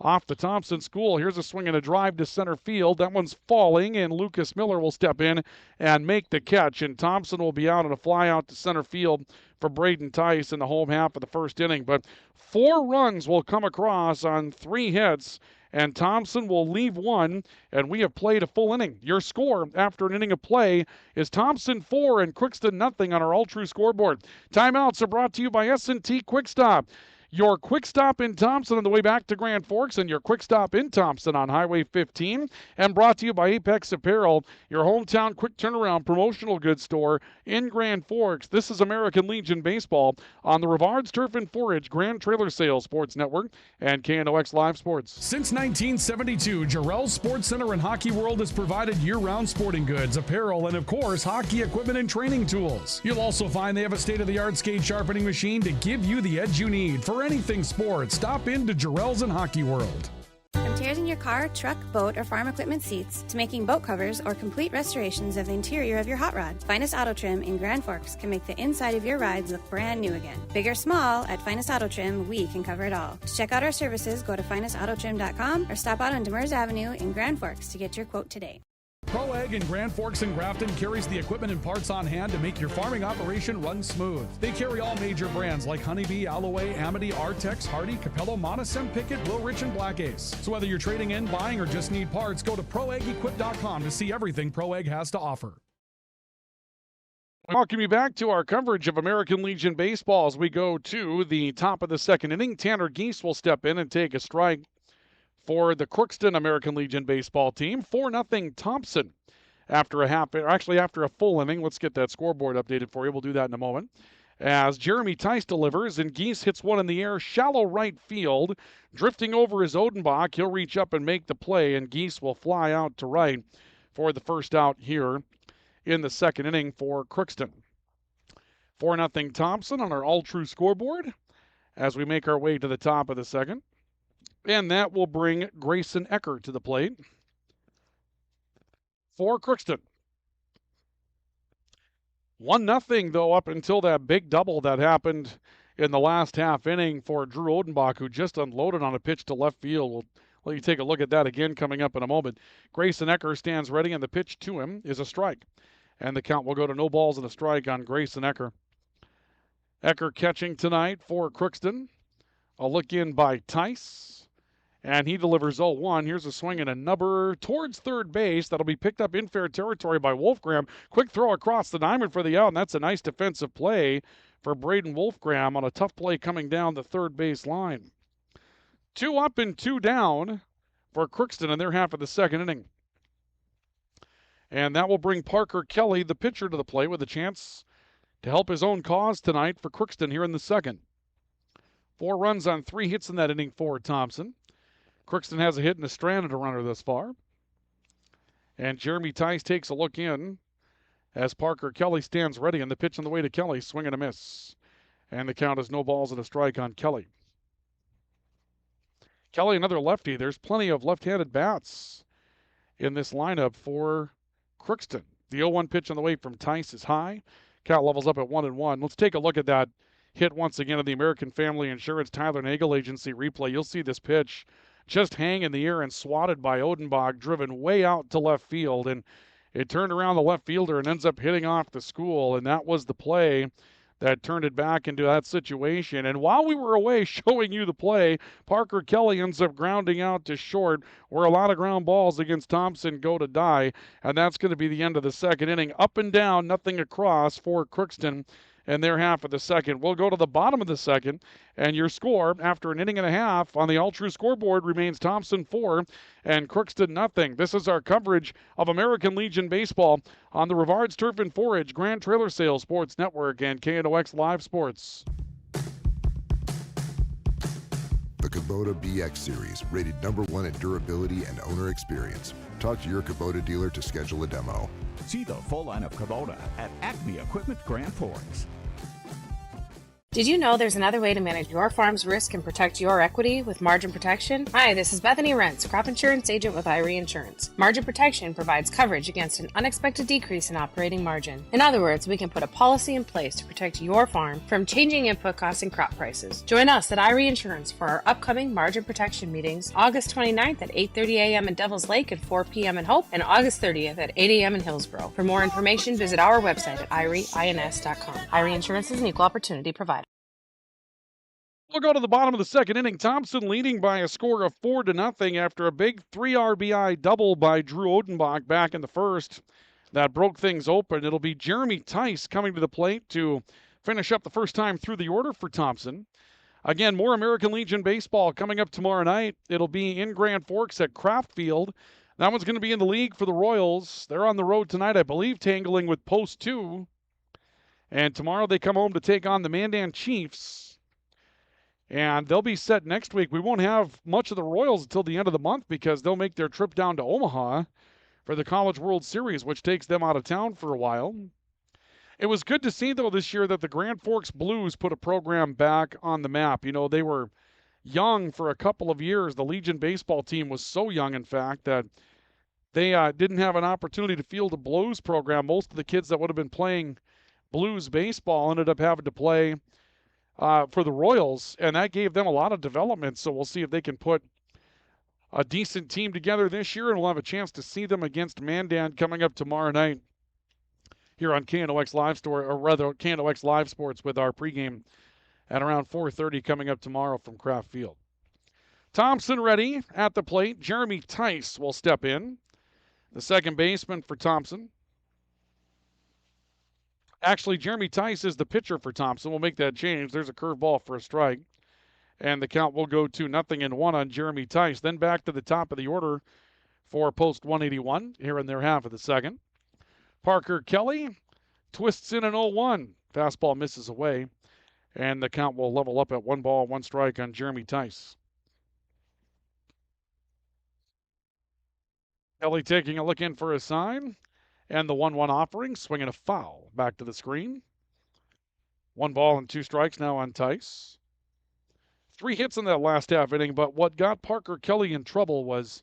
Off the Thompson school, here's a swing and a drive to center field. That one's falling, and Lucas Miller will step in and make the catch. And Thompson will be out on a fly out to center field for Braden Tice in the home half of the first inning. But 4 runs will come across on 3 hits, and Thompson will leave 1, and we have played a full inning. Your score after an inning of play is Thompson 4 and Crookston 0 on our All True scoreboard. Timeouts are brought to you by S&T Quick Stop. Your quick stop in Thompson on the way back to Grand Forks, and your quick stop in Thompson on Highway 15. And brought to you by Apex Apparel, your hometown quick turnaround promotional goods store in Grand Forks. This is American Legion Baseball on the Rivards Turf and Forage Grand Trailer Sales Sports Network and KNOX Live Sports. Since 1972, Jarrell's Sports Center and Hockey World has provided year-round sporting goods, apparel, and of course, hockey equipment and training tools. You'll also find they have a state-of-the-art skate sharpening machine to give you the edge you need for anything sports. Stop into Jarrell's and Hockey World. From tears in your car, truck, boat, or farm equipment seats to making boat covers or complete restorations of the interior of your hot rod, Finest Auto Trim in Grand Forks can make the inside of your rides look brand new again. Big or small, at Finest Auto Trim, we can cover it all. To check out our services, go to finestautotrim.com or stop out on Demers Avenue in Grand Forks to get your quote today. Pro Ag in Grand Forks and Grafton carries the equipment and parts on hand to make your farming operation run smooth. They carry all major brands like Honeybee, Alloway, Amity, Artex, Hardy, Capello, Monosem, Pickett, Wilrich, and Black Ace. So whether you're trading in, buying, or just need parts, go to ProAgEquip.com to see everything Pro Ag has to offer. Welcome you back to our coverage of American Legion Baseball as we go to the top of the second inning. Tanner Geese will step in and take a strike for the Crookston American Legion baseball team. 4-0 Thompson after a full inning. Let's get that scoreboard updated for you. We'll do that in a moment. As Jeremy Tice delivers, and Geese hits one in the air, shallow right field. Drifting over is Odenbach. He'll reach up and make the play, and Geese will fly out to right for the first out here in the second inning for Crookston. 4-0 Thompson on our all-true scoreboard as we make our way to the top of the second. And that will bring Grayson Eckert to the plate for Crookston. 1-0, though, up until that big double that happened in the last half inning for Drew Odenbach, who just unloaded on a pitch to left field. We'll Let you take a look at that again coming up in a moment. Grayson Ecker stands ready, and the pitch to him is a strike. And the count will go to no balls and a strike on Grayson Ecker. Ecker catching tonight for Crookston. A look in by Tice. And he delivers 0-1. Here's a swing and a number towards third base. That'll be picked up in fair territory by Wolfgram. Quick throw across the diamond for the out, and that's a nice defensive play for Braden Wolfgram on a tough play coming down the third base line. 2 up and 2 down for Crookston in their half of the second inning. And that will bring Parker Kelly, the pitcher, to the plate with a chance to help his own cause tonight for Crookston here in the second. 4 runs on 3 hits in that inning for Thompson. Crookston has a hit and a stranded runner thus far. And Jeremy Tice takes a look in as Parker Kelly stands ready, and the pitch on the way to Kelly, swing and a miss. And the count is no balls and a strike on Kelly. Kelly, another lefty. There's plenty of left-handed bats in this lineup for Crookston. The 0-1 pitch on the way from Tice is high. Count levels up at 1-1. Let's take a look at that hit once again of the American Family Insurance Tyler Nagel Agency replay. You'll see this pitch just hang in the air and swatted by Odenbach, driven way out to left field. And it turned around the left fielder and ends up hitting off the school. And that was the play that turned it back into that situation. And while we were away showing you the play, Parker Kelly ends up grounding out to short, where a lot of ground balls against Thompson go to die. And that's going to be the end of the second inning. Up and down, nothing across for Crookston in their half of the second. We'll go to the bottom of the second, and your score after an inning and a half on the All True scoreboard remains Thompson 4 and Crookston nothing. This is our coverage of American Legion Baseball on the Rivards Turf and Forage Grand Trailer Sales Sports Network and KNOX Live Sports. The Kubota BX Series, rated #1 in durability and owner experience. Talk to your Kubota dealer to schedule a demo. See the full line of Kubota at Acme Equipment Grand Forks. Did you know there's another way to manage your farm's risk and protect your equity with margin protection? Hi, this is Bethany Rentz, crop insurance agent with Irie Insurance. Margin protection provides coverage against an unexpected decrease in operating margin. In other words, we can put a policy in place to protect your farm from changing input costs and crop prices. Join us at Irie Insurance for our upcoming margin protection meetings, August 29th at 8:30 a.m. in Devils Lake and 4 p.m. in Hope, and August 30th at 8 a.m. in Hillsborough. For more information, visit our website at irieins.com. Irie Insurance is an equal opportunity provider. We'll go to the bottom of the second inning. Thompson leading by a score of 4-0 after a big 3 RBI double by Drew Odenbach back in the first. That broke things open. It'll be Jeremy Tice coming to the plate to finish up the first time through the order for Thompson. Again, more American Legion baseball coming up tomorrow night. It'll be in Grand Forks at Kraft Field. That one's going to be in the league for the Royals. They're on the road tonight, I believe, tangling with Post 2. And tomorrow they come home to take on the Mandan Chiefs. And they'll be set next week. We won't have much of the Royals until the end of the month because they'll make their trip down to Omaha for the College World Series, which takes them out of town for a while. It was good to see, though, this year that the Grand Forks Blues put a program back on the map. You know, they were young for a couple of years. The Legion baseball team was so young, in fact, that they didn't have an opportunity to field a Blues program. Most of the kids that would have been playing Blues baseball ended up having to play for the Royals, and that gave them a lot of development. So we'll see if they can put a decent team together this year, and we'll have a chance to see them against Mandan coming up tomorrow night here on KNOX Live Store, or rather KNOX Live Sports, with our pregame at around 4:30 coming up tomorrow from Kraft Field. Thompson ready at the plate. Jeremy Tice will step in, the second baseman for Thompson. Actually, Jeremy Tice is the pitcher for Thompson. We'll make that change. There's a curveball for a strike. And the count will go to 0-1 on Jeremy Tice. Then back to the top of the order for Post 181 here in their half of the second. Parker Kelly twists in an 0-1. Fastball misses away. And the count will level up at 1 strike on Jeremy Tice. Kelly taking a look in for a sign. And the 1-1 offering, swinging a foul back to the screen. 1 strikes now on Tice. 3 hits in that last half inning, but what got Parker Kelly in trouble was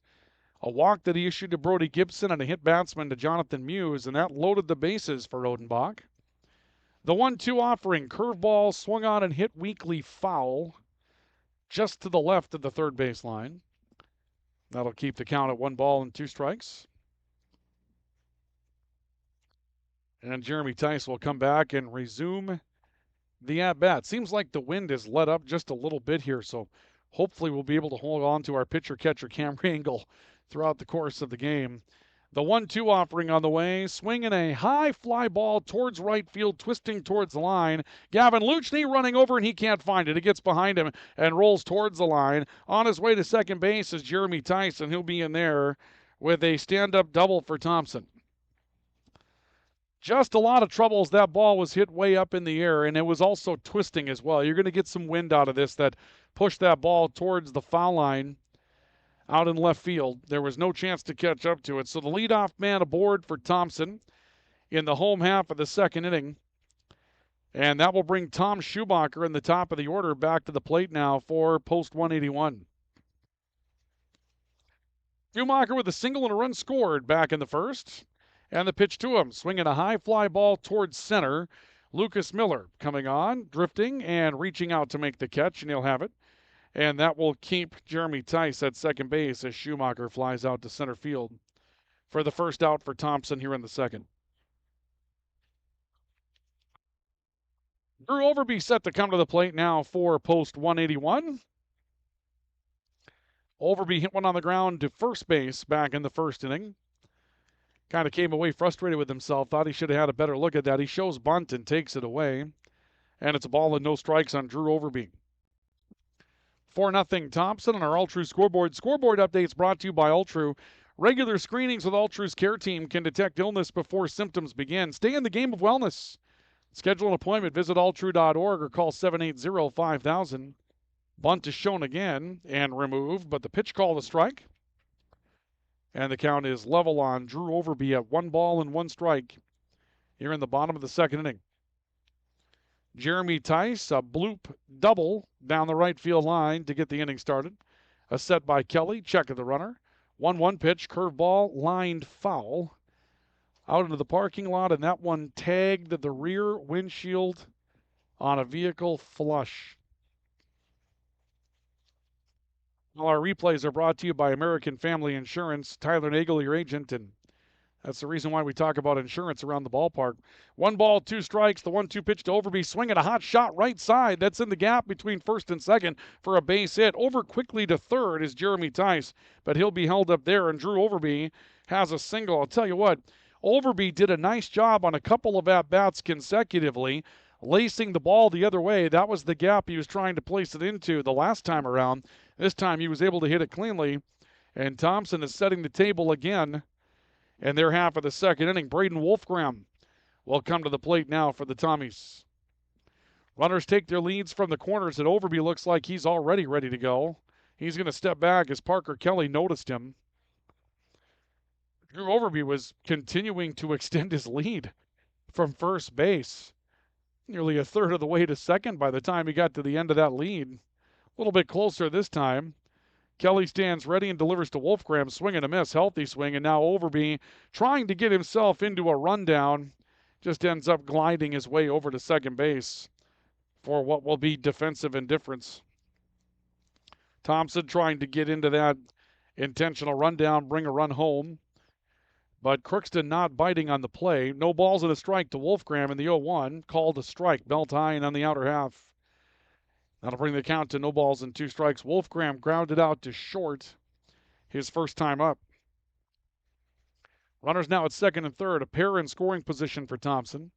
a walk that he issued to Brody Gibson and a hit batsman to Jonathan Muse, and that loaded the bases for Odenbach. The 1-2 offering, curveball, swung on and hit weakly foul just to the left of the third baseline. That'll keep the count at 1 ball and 2 strikes. And Jeremy Tice will come back and resume the at-bat. Seems like the wind has let up just a little bit here, so hopefully we'll be able to hold on to our pitcher-catcher camera angle throughout the course of the game. The 1-2 offering on the way, swinging a high fly ball towards right field, twisting towards the line. Gavin Luchny running over, and he can't find it. It gets behind him and rolls towards the line. On his way to second base is Jeremy Tyson. He'll be in there with a stand-up double for Thompson. Just a lot of trouble as that ball was hit way up in the air, and it was also twisting as well. You're going to get some wind out of this that pushed that ball towards the foul line out in left field. There was no chance to catch up to it. So the leadoff man aboard for Thompson in the home half of the second inning. And that will bring Tom Schumacher in the top of the order back to the plate now for post 181. Schumacher with a single and a run scored back in the first. And the pitch to him, swinging a high fly ball towards center. Lucas Miller coming on, drifting, and reaching out to make the catch, and he'll have it. And that will keep Jeremy Tice at second base as Schumacher flies out to center field for the first out for Thompson here in the second. Drew Overby set to come to the plate now for post 181. Overby hit one on the ground to first base back in the first inning. Kind of came away frustrated with himself. Thought he should have had a better look at that. He shows bunt and takes it away. And it's a ball and no strikes on Drew Overby. 4-0 Thompson on our Ultru scoreboard. Scoreboard updates brought to you by Ultru. Regular screenings with Ultru's care team can detect illness before symptoms begin. Stay in the game of wellness. Schedule an appointment. Visit ultru.org or call 780-5000. Bunt is shown again and removed, but the pitch called a strike. And the count is level on Drew Overby at 1 strike here in the bottom of the second inning. Jeremy Tice, a bloop double down the right field line to get the inning started. A set by Kelly, check of the runner. 1-1 pitch, curveball, lined foul. Out into the parking lot, and that one tagged the rear windshield on a vehicle flush. Well, our replays are brought to you by American Family Insurance. Tyler Nagel, your agent, and that's the reason why we talk about insurance around the ballpark. 1-2 strikes, the 1-2 pitch to Overby, swinging a hot shot right side. That's in the gap between first and second for a base hit. Over quickly to third is Jeremy Tice, but he'll be held up there, and Drew Overby has a single. I'll tell you what, Overby did a nice job on a couple of at-bats consecutively, lacing the ball the other way. That was the gap he was trying to place it into the last time around. This time he was able to hit it cleanly, and Thompson is setting the table again in their half of the second inning. Braden Wolfgram will come to the plate now for the Tommies. Runners take their leads from the corners, and Overby looks like he's already ready to go. He's going to step back as Parker Kelly noticed him. Drew Overby was continuing to extend his lead from first base. Nearly a third of the way to second by the time he got to the end of that lead. A little bit closer this time. Kelly stands ready and delivers to Wolfgram. Swing and a miss. Healthy swing. And now Overby trying to get himself into a rundown. Just ends up gliding his way over to second base for what will be defensive indifference. Thompson trying to get into that intentional rundown, bring a run home. But Crookston not biting on the play. No balls and a strike to Wolfgram in the 0-1. Called a strike. Belt high and on the outer half. That'll bring the count to 0 balls and 2 strikes. Wolfgram grounded out to short his first time up. Runners now at second and third. A pair in scoring position for Thompson.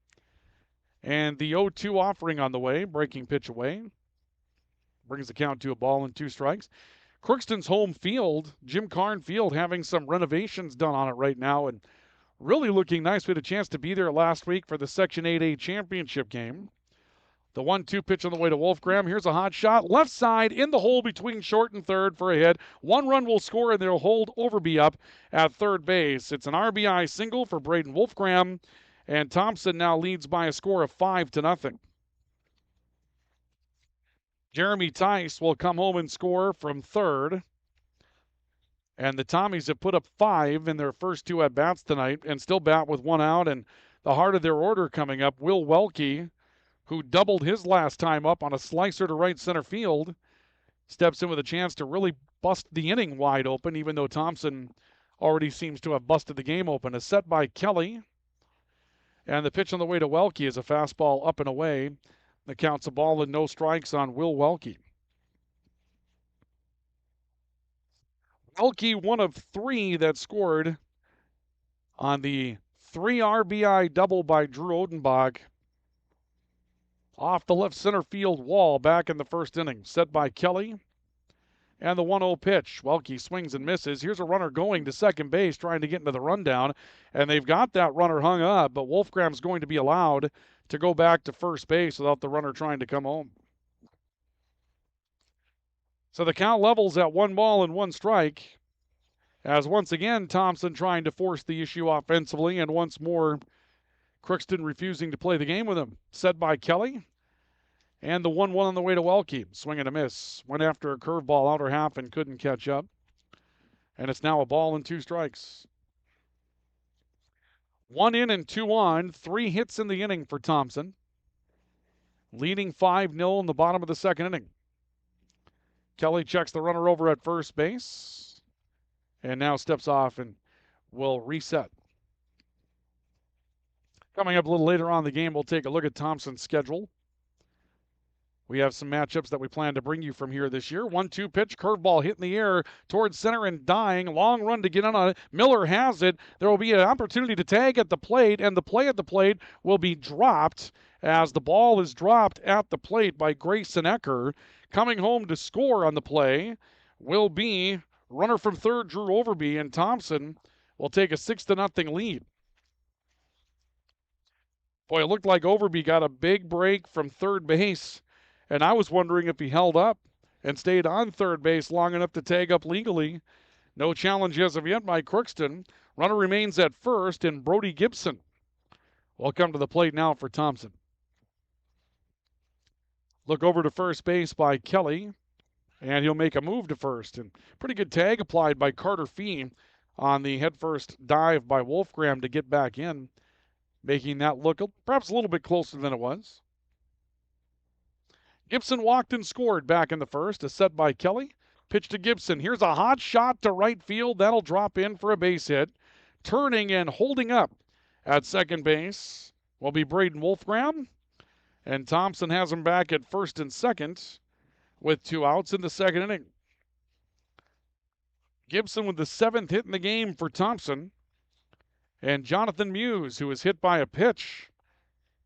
And the 0-2 offering on the way. Breaking pitch away. Brings the count to 1 ball and 2 strikes. Crookston's home field, Jim Carn Field, having some renovations done on it right now and really looking nice. We had a chance to be there last week for the Section 8A championship game. The 1-2 pitch on the way to Wolfgram. Here's a hot shot. Left side in the hole between short and third for a hit. 1 run will score, and they'll hold Overby up at third base. It's an RBI single for Braden Wolfgram, and Thompson now leads by a score of 5-0. Jeremy Tice will come home and score from third. And the Tommies have put up 5 in their first 2 at-bats tonight and still bat with 1 out. And the heart of their order coming up, Will Welke, who doubled his last time up on a slicer to right center field, steps in with a chance to really bust the inning wide open, even though Thompson already seems to have busted the game open. A set by Kelly. And the pitch on the way to Welke is a fastball up and away. That counts a ball and no strikes on Will Welke. Welke, one of three that scored on the 3 RBI double by Drew Odenbach off the left center field wall back in the first inning. Set by Kelly. And the 1-0 pitch. Welke swings and misses. Here's a runner going to second base trying to get into the rundown. And they've got that runner hung up, but Wolfgram's going to be allowed to go back to first base without the runner trying to come home. So the count levels at 1 ball and 1 strike. As once again, Thompson trying to force the issue offensively, and once more, Crookston refusing to play the game with him. Set by Kelly. And the 1-1 on the way to Welke. Swing and a miss. Went after a curveball outer half and couldn't catch up. And it's now a ball and 2 strikes. 1 in and 2 on. 3 hits in the inning for Thompson. Leading 5-0 in the bottom of the second inning. Kelly checks the runner over at first base. And now steps off and will reset. Coming up a little later on in the game, we'll take a look at Thompson's schedule. We have some matchups that we plan to bring you from here this year. 1-2 pitch, curveball hit in the air towards center and dying. Long run to get in on it. Miller has it. There will be an opportunity to tag at the plate, and the play at the plate will be dropped as the ball is dropped at the plate by Grayson Ecker. Coming home to score on the play will be runner from third, Drew Overby, and Thompson will take a 6-0 lead. Boy, it looked like Overby got a big break from third base. And I was wondering if he held up and stayed on third base long enough to tag up legally. No challenge as of yet by Crookston. Runner remains at first, and Brody Gibson will come to the plate now for Thompson. Look over to first base by Kelly, and he'll make a move to first. And pretty good tag applied by Carter Fee on the headfirst dive by Wolfgram to get back in, making that look perhaps a little bit closer than it was. Gibson walked and scored back in the first. A set by Kelly. Pitch to Gibson. Here's a hot shot to right field. That'll drop in for a base hit. Turning and holding up at second base will be Braden Wolfgram. And Thompson has him back at first and second with 2 outs in the second inning. Gibson with the 7th hit in the game for Thompson. And Jonathan Muse, who was hit by a pitch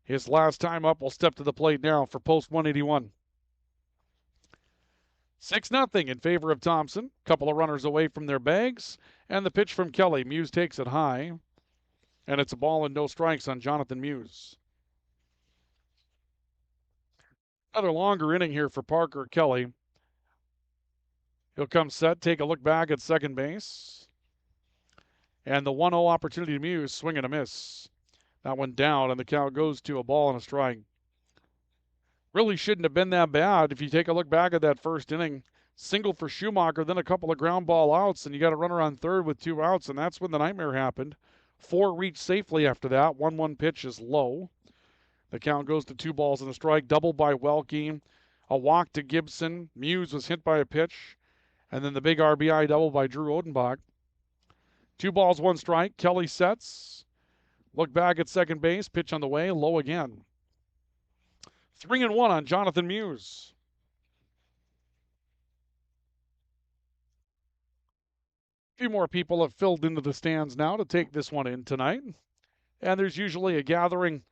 his last time up, will step to the plate now for post 181. 6-0 in favor of Thompson. Couple of runners away from their bags. And the pitch from Kelly. Muse takes it high. And it's a ball and no strikes on Jonathan Muse. Another longer inning here for Parker Kelly. He'll come set, take a look back at second base. And the 1-0 opportunity to Muse, swing and a miss. That one down, and the count goes to a ball and a strike. Really shouldn't have been that bad. If you take a look back at that first inning, single for Schumacher, then a couple of ground ball outs, and you got a runner on third with 2 outs, and that's when the nightmare happened. 4 reached safely after that. 1-1 pitch is low. The count goes to 2 balls and a strike. Double by Welke. A walk to Gibson. Muse was hit by a pitch. And then the big RBI double by Drew Odenbach. 2 balls, 1 strike. Kelly sets. Look back at second base. Pitch on the way. Low again. 3-1 on Jonathan Muse. A few more people have filled into the stands now to take this one in tonight. And there's usually a gathering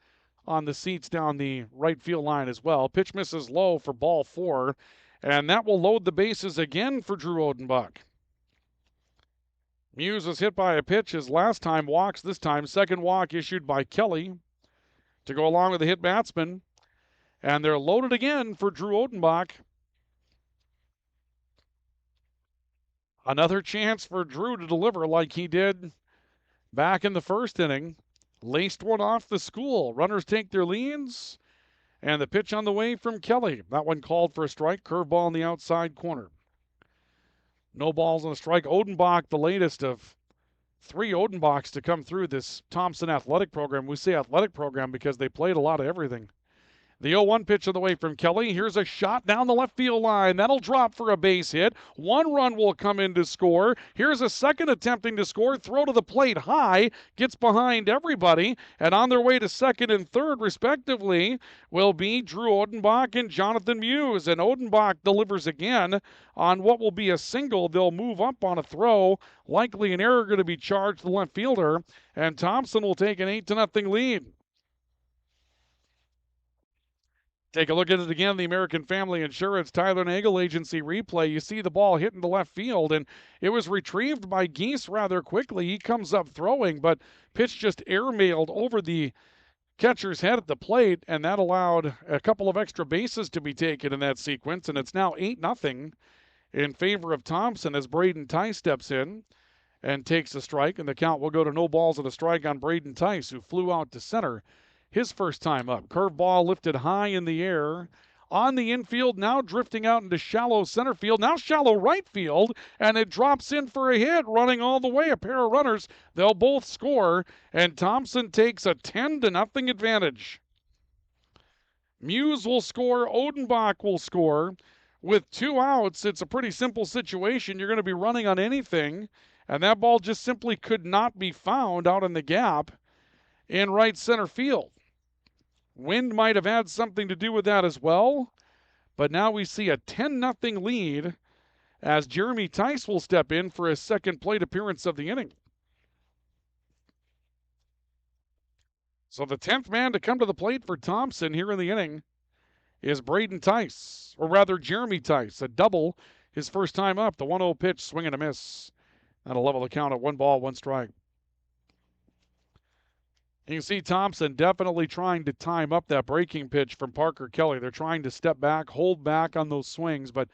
on the seats down the right field line as well. Pitch misses low for ball 4. And that will load the bases again for Drew Odenbach. Muse was hit by a pitch. His last time walks, this time second walk issued by Kelly to go along with the hit batsman. And they're loaded again for Drew Odenbach. Another chance for Drew to deliver like he did back in the first inning. Laced one off the school. Runners take their leads. And the pitch on the way from Kelly. That one called for a strike. Curveball in the outside corner. No balls and a strike. Odenbach, the latest of 3 Odenbachs to come through this Thompson athletic program. We say athletic program because they played a lot of everything. The 0-1 pitch on the way from Kelly. Here's a shot down the left field line. That'll drop for a base hit. 1 run will come in to score. Here's a second attempting to score. Throw to the plate high. Gets behind everybody. And on their way to second and third, respectively, will be Drew Odenbach and Jonathan Muse. And Odenbach delivers again on what will be a single. They'll move up on a throw. Likely an error going to be charged to the left fielder. And Thompson will take an 8-0 lead. Take a look at it again, the American Family Insurance Tyler Nagel Agency replay. You see the ball hitting the left field, and it was retrieved by Geese rather quickly. He comes up throwing, but pitch just airmailed over the catcher's head at the plate, and that allowed a couple of extra bases to be taken in that sequence, and it's now 8-0 in favor of Thompson as Braden Tice steps in and takes a strike, and the count will go to no balls and a strike on Braden Tice, who flew out to center his first time up. Curveball lifted high in the air. On the infield, now drifting out into shallow center field, now shallow right field, and it drops in for a hit, running all the way. A pair of runners, they'll both score, and Thompson takes a 10-0 advantage. Muse will score, Odenbach will score. With 2 outs, it's a pretty simple situation. You're going to be running on anything, and that ball just simply could not be found out in the gap in right center field. Wind might have had something to do with that as well, but now we see a 10-0 lead as Jeremy Tice will step in for his second plate appearance of the inning. So the 10th man to come to the plate for Thompson here in the inning is Braden Tice, or rather Jeremy Tice, a double his first time up. The 1-0 pitch, swing and a miss. That'll level the count at 1 ball, 1 strike. You can see Thompson definitely trying to time up that breaking pitch from Parker Kelly. They're trying to step back, hold back on those swings, but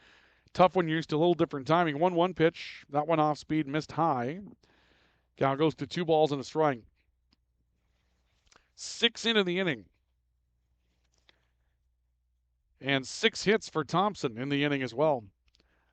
tough when you're used to a little different timing. 1-1 pitch, that one off speed, missed high. Count goes to 2 balls and a strike. 6 into the inning. And 6 hits for Thompson in the inning as well.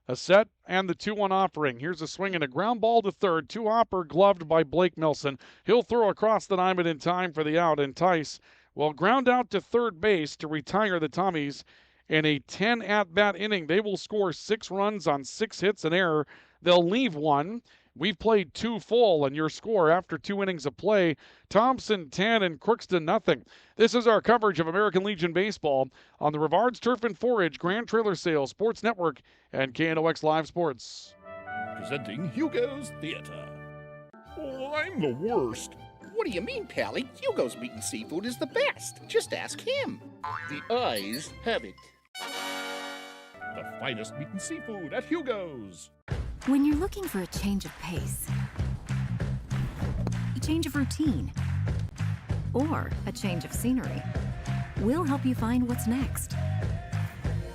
A set and the 2-1 offering. Here's a swing and a ground ball to third. 2-hopper gloved by Blake Milson. He'll throw across the diamond in time for the out, and Tice will ground out to third base to retire the Tommies in a 10 at-bat inning. They will score 6 runs on 6 hits and error. They'll leave 1. We've played 2 full, and your score after 2 innings of play, Thompson 10 and Crookston nothing. This is our coverage of American Legion Baseball on the Rivards Turf and Forage Grand Trailer Sales Sports Network and KNOX Live Sports. Presenting Hugo's Theater. Oh, I'm the worst. What do you mean, Pally? Hugo's Meat and Seafood is the best. Just ask him. The eyes have it. The finest meat and seafood at Hugo's. When you're looking for a change of pace, a change of routine, or a change of scenery, we'll help you find what's next.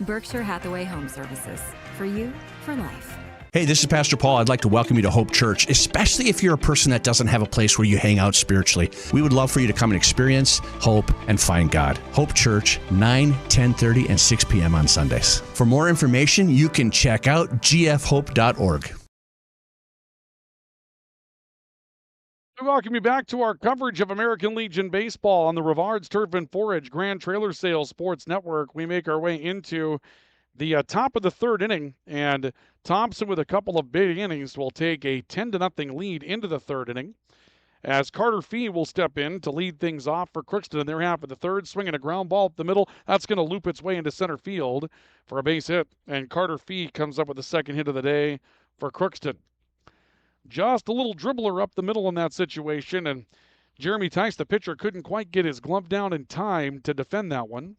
Berkshire Hathaway Home Services. For you, for life. Hey, this is Pastor Paul. I'd like to welcome you to Hope Church, especially if you're a person that doesn't have a place where you hang out spiritually. We would love for you to come and experience hope and find God. Hope Church, 9, 10:30, and 6 p.m. on Sundays. For more information, you can check out gfhope.org. We welcome you back to our coverage of American Legion Baseball on the Rivards Turf and Forage Grand Trailer Sales Sports Network. We make our way into the top of the 3rd inning, and Thompson with a couple of big innings will take a 10-0 lead into the 3rd inning as Carter Fee will step in to lead things off for Crookston in their half of the 3rd, swinging a ground ball up the middle. That's going to loop its way into center field for a base hit, and Carter Fee comes up with the 2nd hit of the day for Crookston. Just a little dribbler up the middle in that situation, and Jeremy Tice, the pitcher, couldn't quite get his glove down in time to defend that one.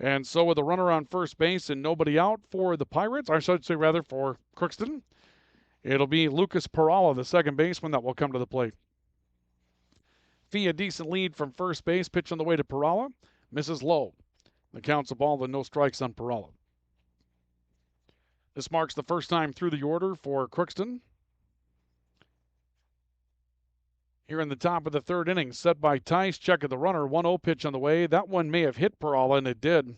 And so with a runner on first base and nobody out for the Pirates, I should say rather for Crookston, it'll be Lucas Perala, the second baseman, that will come to the plate. Fee, a decent lead from first base, pitch on the way to Perala, misses low. The count's a ball and no strikes on Perala. This marks the first time through the order for Crookston. Here in the top of the 3rd inning, set by Tice, check of the runner, 1-0 pitch on the way. That one may have hit Perala, and it did.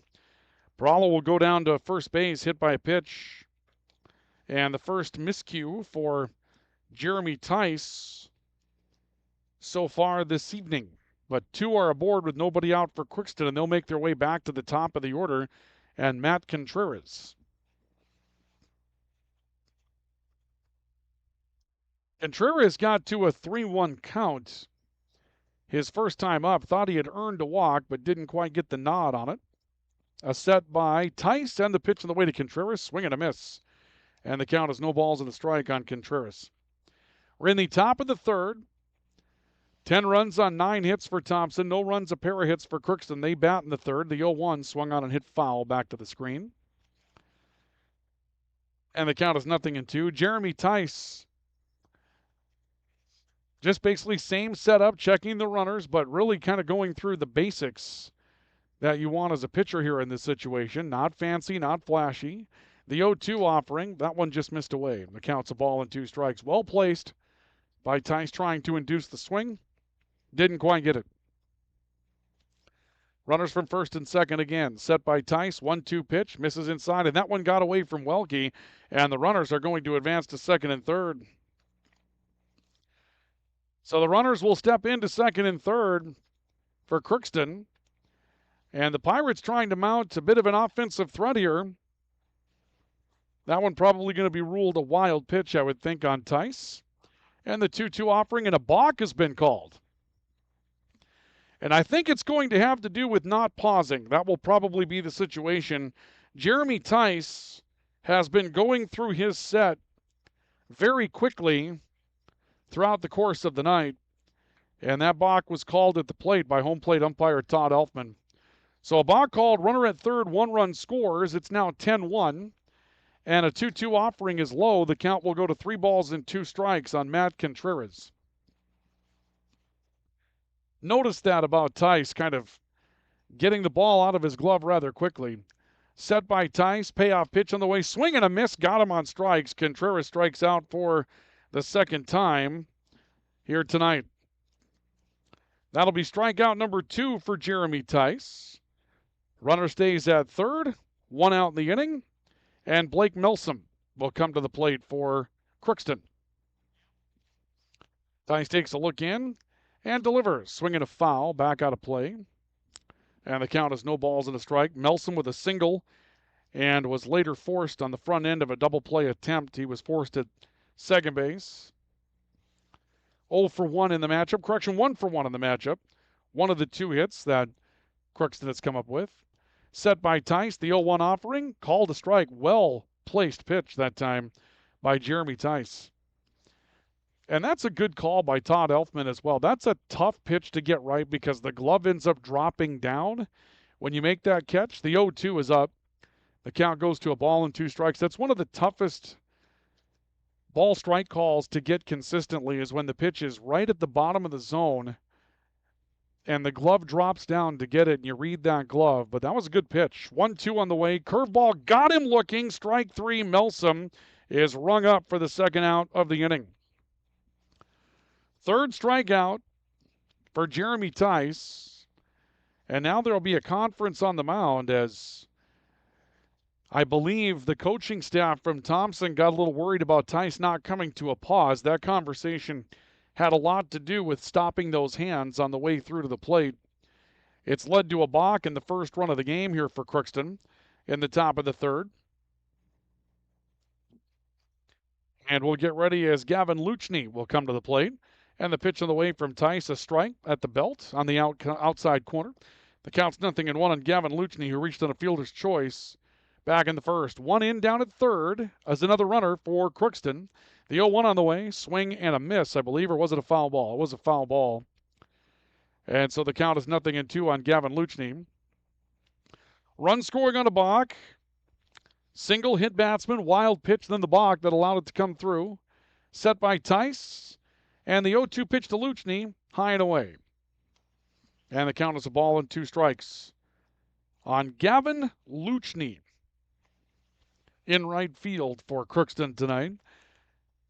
Perala will go down to first base, hit by a pitch. And the first miscue for Jeremy Tice so far this evening. but 2 are aboard with nobody out for Crookston, and they'll make their way back to the top of the order. And Matt Contreras. Contreras got to a 3-1 count his first time up. Thought he had earned a walk, but didn't quite get the nod on it. A set by Tice, and the pitch on the way to Contreras. Swing and a miss. And the count is no balls and a strike on Contreras. We're in the top of the third. 10 runs on 9 hits for Thompson. No runs, a pair of hits for Crookston. They bat in the third. The 0-1 swung on and hit foul back to the screen. And the count is 0-2. Jeremy Tice, just basically same setup, checking the runners, but really kind of going through the basics that you want as a pitcher here in this situation. Not fancy, not flashy. The 0-2 offering, that one just missed away. The count's a ball and 2 strikes. Well placed by Tice, trying to induce the swing. Didn't quite get it. Runners from first and second again. Set by Tice. 1-2 pitch. Misses inside, and that one got away from Welke. And the runners are going to advance to second and third. So the runners will step into second and third for Crookston. And the Pirates trying to mount a bit of an offensive threat here. That one probably going to be ruled a wild pitch, I would think, on Tice. And the 2-2 offering, and a balk has been called. And I think it's going to have to do with not pausing. That will probably be the situation. Jeremy Tice has been going through his set very quickly throughout the course of the night. And that balk was called at the plate by home plate umpire Todd Elfman. So a balk called, runner at third, 1-run scores. It's now 10-1. And a 2-2 offering is low. The count will go to 3 balls and 2 strikes on Matt Contreras. Notice that about Tice, kind of getting the ball out of his glove rather quickly. Set by Tice, payoff pitch on the way, swing and a miss, got him on strikes. Contreras strikes out for the second time here tonight. That'll be strikeout number 2 for Jeremy Tice. Runner stays at third, 1 out in the inning, and Blake Milsom will come to the plate for Crookston. Tice takes a look in and delivers. Swinging a foul, back out of play. And the count is no balls and a strike. Milsom with a single, and was later forced on the front end of a double play attempt. He was forced at second base. 0 for 1 in the matchup. Correction, 1 for 1 in the matchup. One of the 2 hits that Crookston has come up with. Set by Tice, the 0-1 offering. Called a strike. Well-placed pitch that time by Jeremy Tice. And that's a good call by Todd Elfman as well. That's a tough pitch to get right because the glove ends up dropping down when you make that catch. The 0-2 is up. The count goes to a ball and 2 strikes. That's one of the toughest ball strike calls to get consistently, is when the pitch is right at the bottom of the zone and the glove drops down to get it, and you read that glove. But that was a good pitch. 1-2 on the way. Curveball got him looking. Strike 3. Milsom is rung up for the second out of the inning. Third strikeout for Jeremy Tice. And now there will be a conference on the mound, as I believe the coaching staff from Thompson got a little worried about Tice not coming to a pause. That conversation had a lot to do with stopping those hands on the way through to the plate. It's led to a balk in the first run of the game here for Crookston in the top of the third. And we'll get ready as Gavin Luchny will come to the plate. And the pitch on the way from Tice, a strike at the belt on the outside corner. The count's 0-1 on Gavin Luchny, who reached on a fielder's choice back in the first. 1 in, down at third as another runner for Crookston. The 0-1 on the way, swing and a miss, I believe, or was it a foul ball? It was a foul ball. And so the count is 0-2 on Gavin Luchny. Run scoring on a balk. Single hit batsman, wild pitch, then the balk that allowed it to come through. Set by Tice. And the 0-2 pitch to Luchny, high and away. And the count is a ball and 2 strikes on Gavin Luchny in right field for Crookston tonight.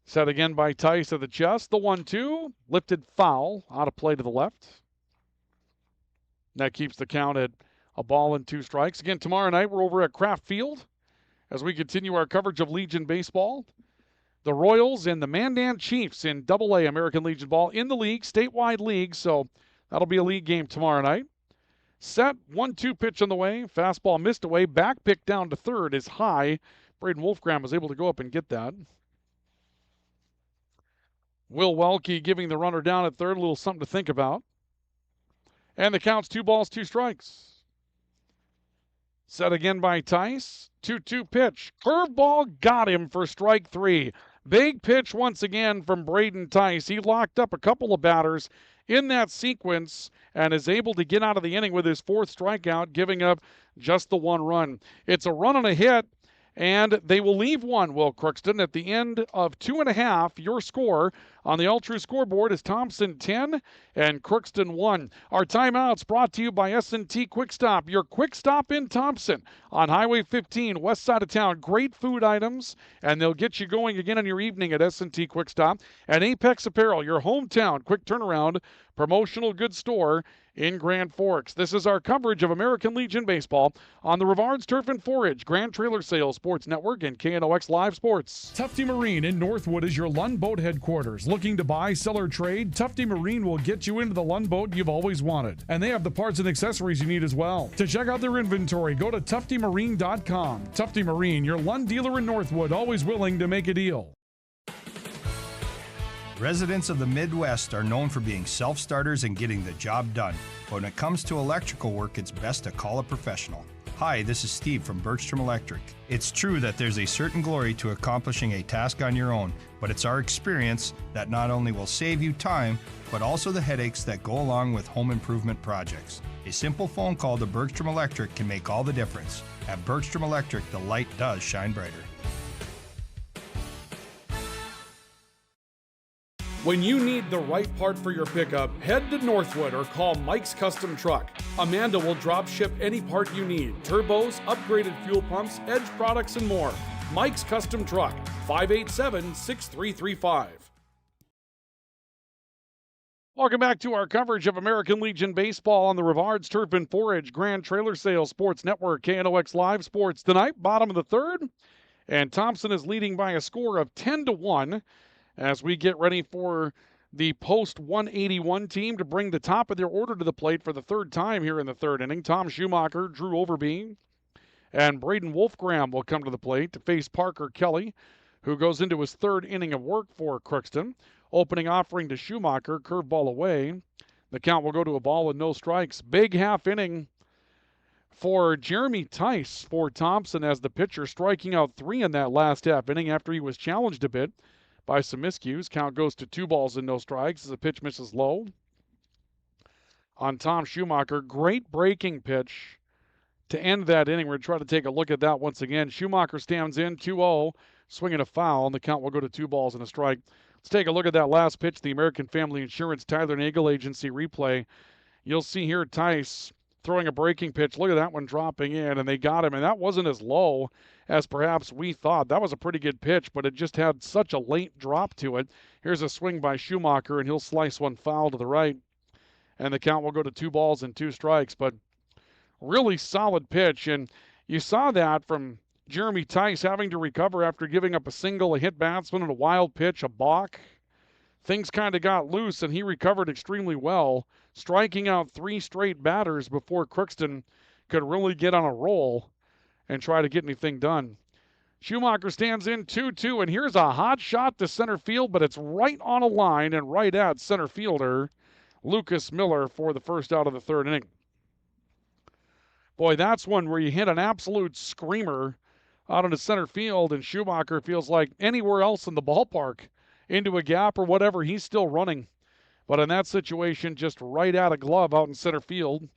Set again by Tice at the chest. The 1-2, lifted foul, out of play to the left. That keeps the count at a ball and 2 strikes. Again, tomorrow night we're over at Kraft Field as we continue our coverage of Legion Baseball. The Royals and the Mandan Chiefs in AA American Legion Ball in the league, statewide league. So That'll be a league game tomorrow night. Set, 1-2 pitch on the way. Fastball missed away. Back pick down to third is high. Braden Wolfgram was able to go up and get that. Will Welke giving the runner down at third. A little something to think about. And the count's 2 balls, 2 strikes. Set again by Tice. 2-2 pitch. Curveball got him for strike 3. Big pitch once again from Braden Tice. He locked up a couple of batters in that sequence and is able to get out of the inning with his 4th strikeout, giving up just the 1 run. It's a run and a hit, and they will leave one, Will Crookston. At the end of 2.5, your score on the All-True scoreboard is Thompson 10 and Crookston 1. Our timeouts brought to you by S&T Quick Stop, your quick stop in Thompson on Highway 15, west side of town. Great food items, and they'll get you going again on your evening at S&T Quick Stop. And Apex Apparel, your hometown quick turnaround promotional goods store in Grand Forks. This is our coverage of American Legion Baseball on the Rivards Turf and Forage Grand Trailer Sales Sports Network and KNOX Live Sports. Tufty Marine in Northwood is your Lund Boat headquarters. Looking to buy, sell, or trade? Tufty Marine will get you into the Lund boat you've always wanted. And they have the parts and accessories you need as well. To check out their inventory, go to tuftymarine.com. Tufty Marine, your Lund dealer in Northwood, always willing to make a deal. Residents of the Midwest are known for being self-starters and getting the job done. But when it comes to electrical work, it's best to call a professional. Hi, this is Steve from Bergstrom Electric. It's true that there's a certain glory to accomplishing a task on your own, but it's our experience that not only will save you time, but also the headaches that go along with home improvement projects. A simple phone call to Bergstrom Electric can make all the difference. At Bergstrom Electric, the light does shine brighter. When you need the right part for your pickup, head to Northwood or call Mike's Custom Truck. Amanda will drop ship any part you need. Turbos, upgraded fuel pumps, Edge products, and more. Mike's Custom Truck, 587-6335. Welcome back to our coverage of American Legion Baseball on the Rivards Turf and Forage Grand Trailer Sales Sports Network, KNOX Live Sports tonight, bottom of the 3rd. And Thompson is leading by a score of 10-1. As we get ready for the post-181 team to bring the top of their order to the plate for the 3rd time here in the 3rd inning. Tom Schumacher, Drew Overby, and Braden Wolfgram will come to the plate to face Parker Kelly, who goes into his 3rd inning of work for Crookston. Opening offering to Schumacher, curveball away. The count will go to a ball and no strikes. Big half inning for Jeremy Tice for Thompson as the pitcher, striking out 3 in that last half inning after he was challenged a bit by some miscues. Count goes to 2 balls and no strikes as the pitch misses low. On Tom Schumacher, great breaking pitch to end that inning. We're going to try to take a look at that once again. Schumacher stands in 2-0, swinging a foul, and the count will go to 2 balls and a strike. Let's take a look at that last pitch, the American Family Insurance Tyler Nagel Agency replay. You'll see here Tice throwing a breaking pitch. Look at that one dropping in, and they got him, and that wasn't as low as perhaps we thought. That was a pretty good pitch, but it just had such a late drop to it. Here's a swing by Schumacher, and he'll slice one foul to the right, and the count will go to 2 balls and 2 strikes. But really solid pitch, and you saw that from Jeremy Tice having to recover after giving up a single, a hit batsman, and a wild pitch, a balk. Things kind of got loose, and he recovered extremely well, striking out 3 straight batters before Crookston could really get on a roll and try to get anything done. Schumacher stands in 2-2, and here's a hot shot to center field, but it's right on a line and right at center fielder Lucas Miller for the first out of the 3rd inning. Boy, that's one where you hit an absolute screamer out into center field, and Schumacher feels like anywhere else in the ballpark, into a gap or whatever, he's still running. But in that situation, just right out of glove out in center field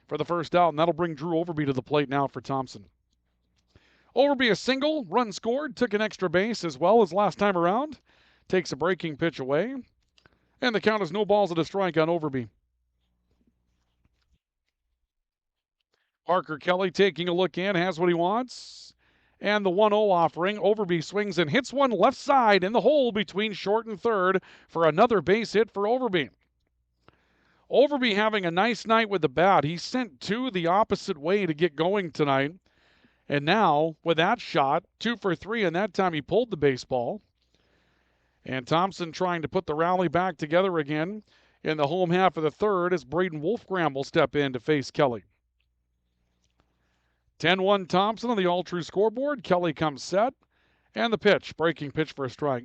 for the first out, and that'll bring Drew Overby to the plate now for Thompson. Overby a single, run scored, took an extra base as well as last time around. Takes a breaking pitch away, and the count is no balls and a strike on Overby. Parker Kelly taking a look in, has what he wants. And the 1-0 offering. Overby swings and hits one left side in the hole between short and third for another base hit for Overby. Overby having a nice night with the bat. He sent 2 the opposite way to get going tonight. And now, with that shot, 2 for 3, and that time he pulled the baseball. And Thompson trying to put the rally back together again in the home half of the third as Braden Wolfgram will step in to face Kelly. 10-1 Thompson on the all-true scoreboard. Kelly comes set. And the pitch, breaking pitch for a strike.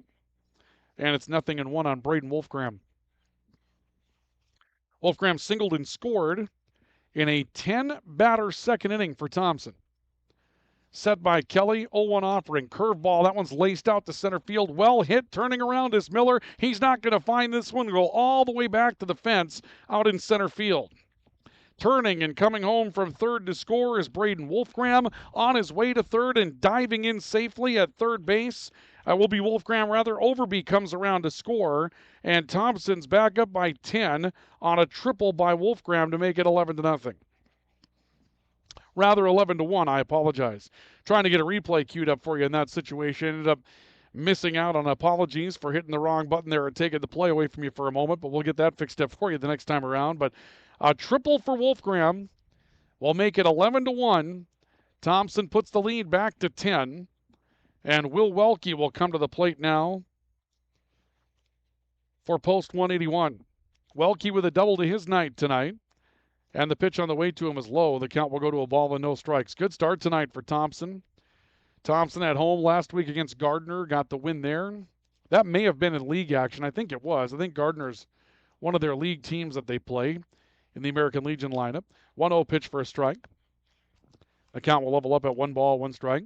And it's 0-1 on Braden Wolfgram. Wolfgram singled and scored in a 10-batter second inning for Thompson. Set by Kelly, 0-1 offering. Curveball, that one's laced out to center field. Well hit, turning around is Miller. He's not going to find this one. Go all the way back to the fence out in center field. Turning and coming home from third to score is Braden Wolfgram. On his way to third and diving in safely at third base will be Wolfgram. Overby comes around to score, and Thompson's back up by 10 on a triple by Wolfgram to make it 11-0. 11-1, I apologize. Trying to get a replay queued up for you in that situation. Ended up missing out on apologies for hitting the wrong button there and taking the play away from you for a moment, but we'll get that fixed up for you the next time around. But a triple for Wolfgram will make it 11-1. Thompson puts the lead back to 10. And Will Welke will come to the plate now for post 181. Welke with a double to his night tonight. And the pitch on the way to him is low. The count will go to a ball and no strikes. Good start tonight for Thompson. Thompson at home last week against Gardner. Got the win there. That may have been in league action. I think it was. I think Gardner's one of their league teams that they play in the American Legion lineup. 1-0 pitch for a strike. The count will level up at 1 ball, 1 strike.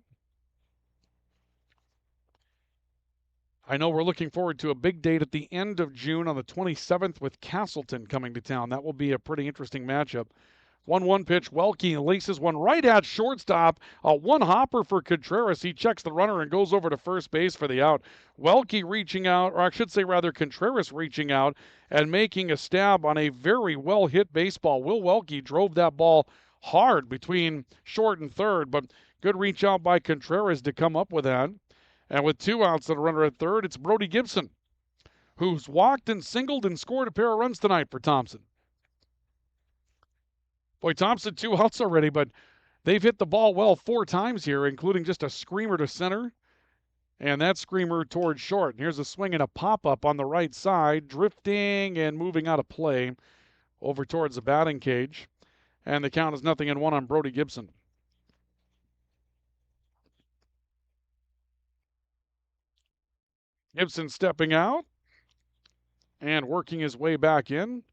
I know we're looking forward to a big date at the end of June on the 27th with Castleton coming to town. That will be a pretty interesting matchup. 1-1 pitch. Welke laces one right at shortstop. A one-hopper for Contreras. He checks the runner and goes over to first base for the out. Welke reaching out, or I should say rather Contreras reaching out and making a stab on a very well-hit baseball. Will Welke drove that ball hard between short and third, but good reach out by Contreras to come up with that. And with 2 outs and a runner at third, it's Brody Gibson, who's walked and singled and scored a pair of runs tonight for Thompson. Boy, Thompson 2 outs already, but they've hit the ball well 4 times here, including just a screamer to center. And that screamer towards short. And here's a swing and a pop-up on the right side, drifting and moving out of play over towards the batting cage. And the count is 0-1 on Brody Gibson. Gibson stepping out and working his way back in.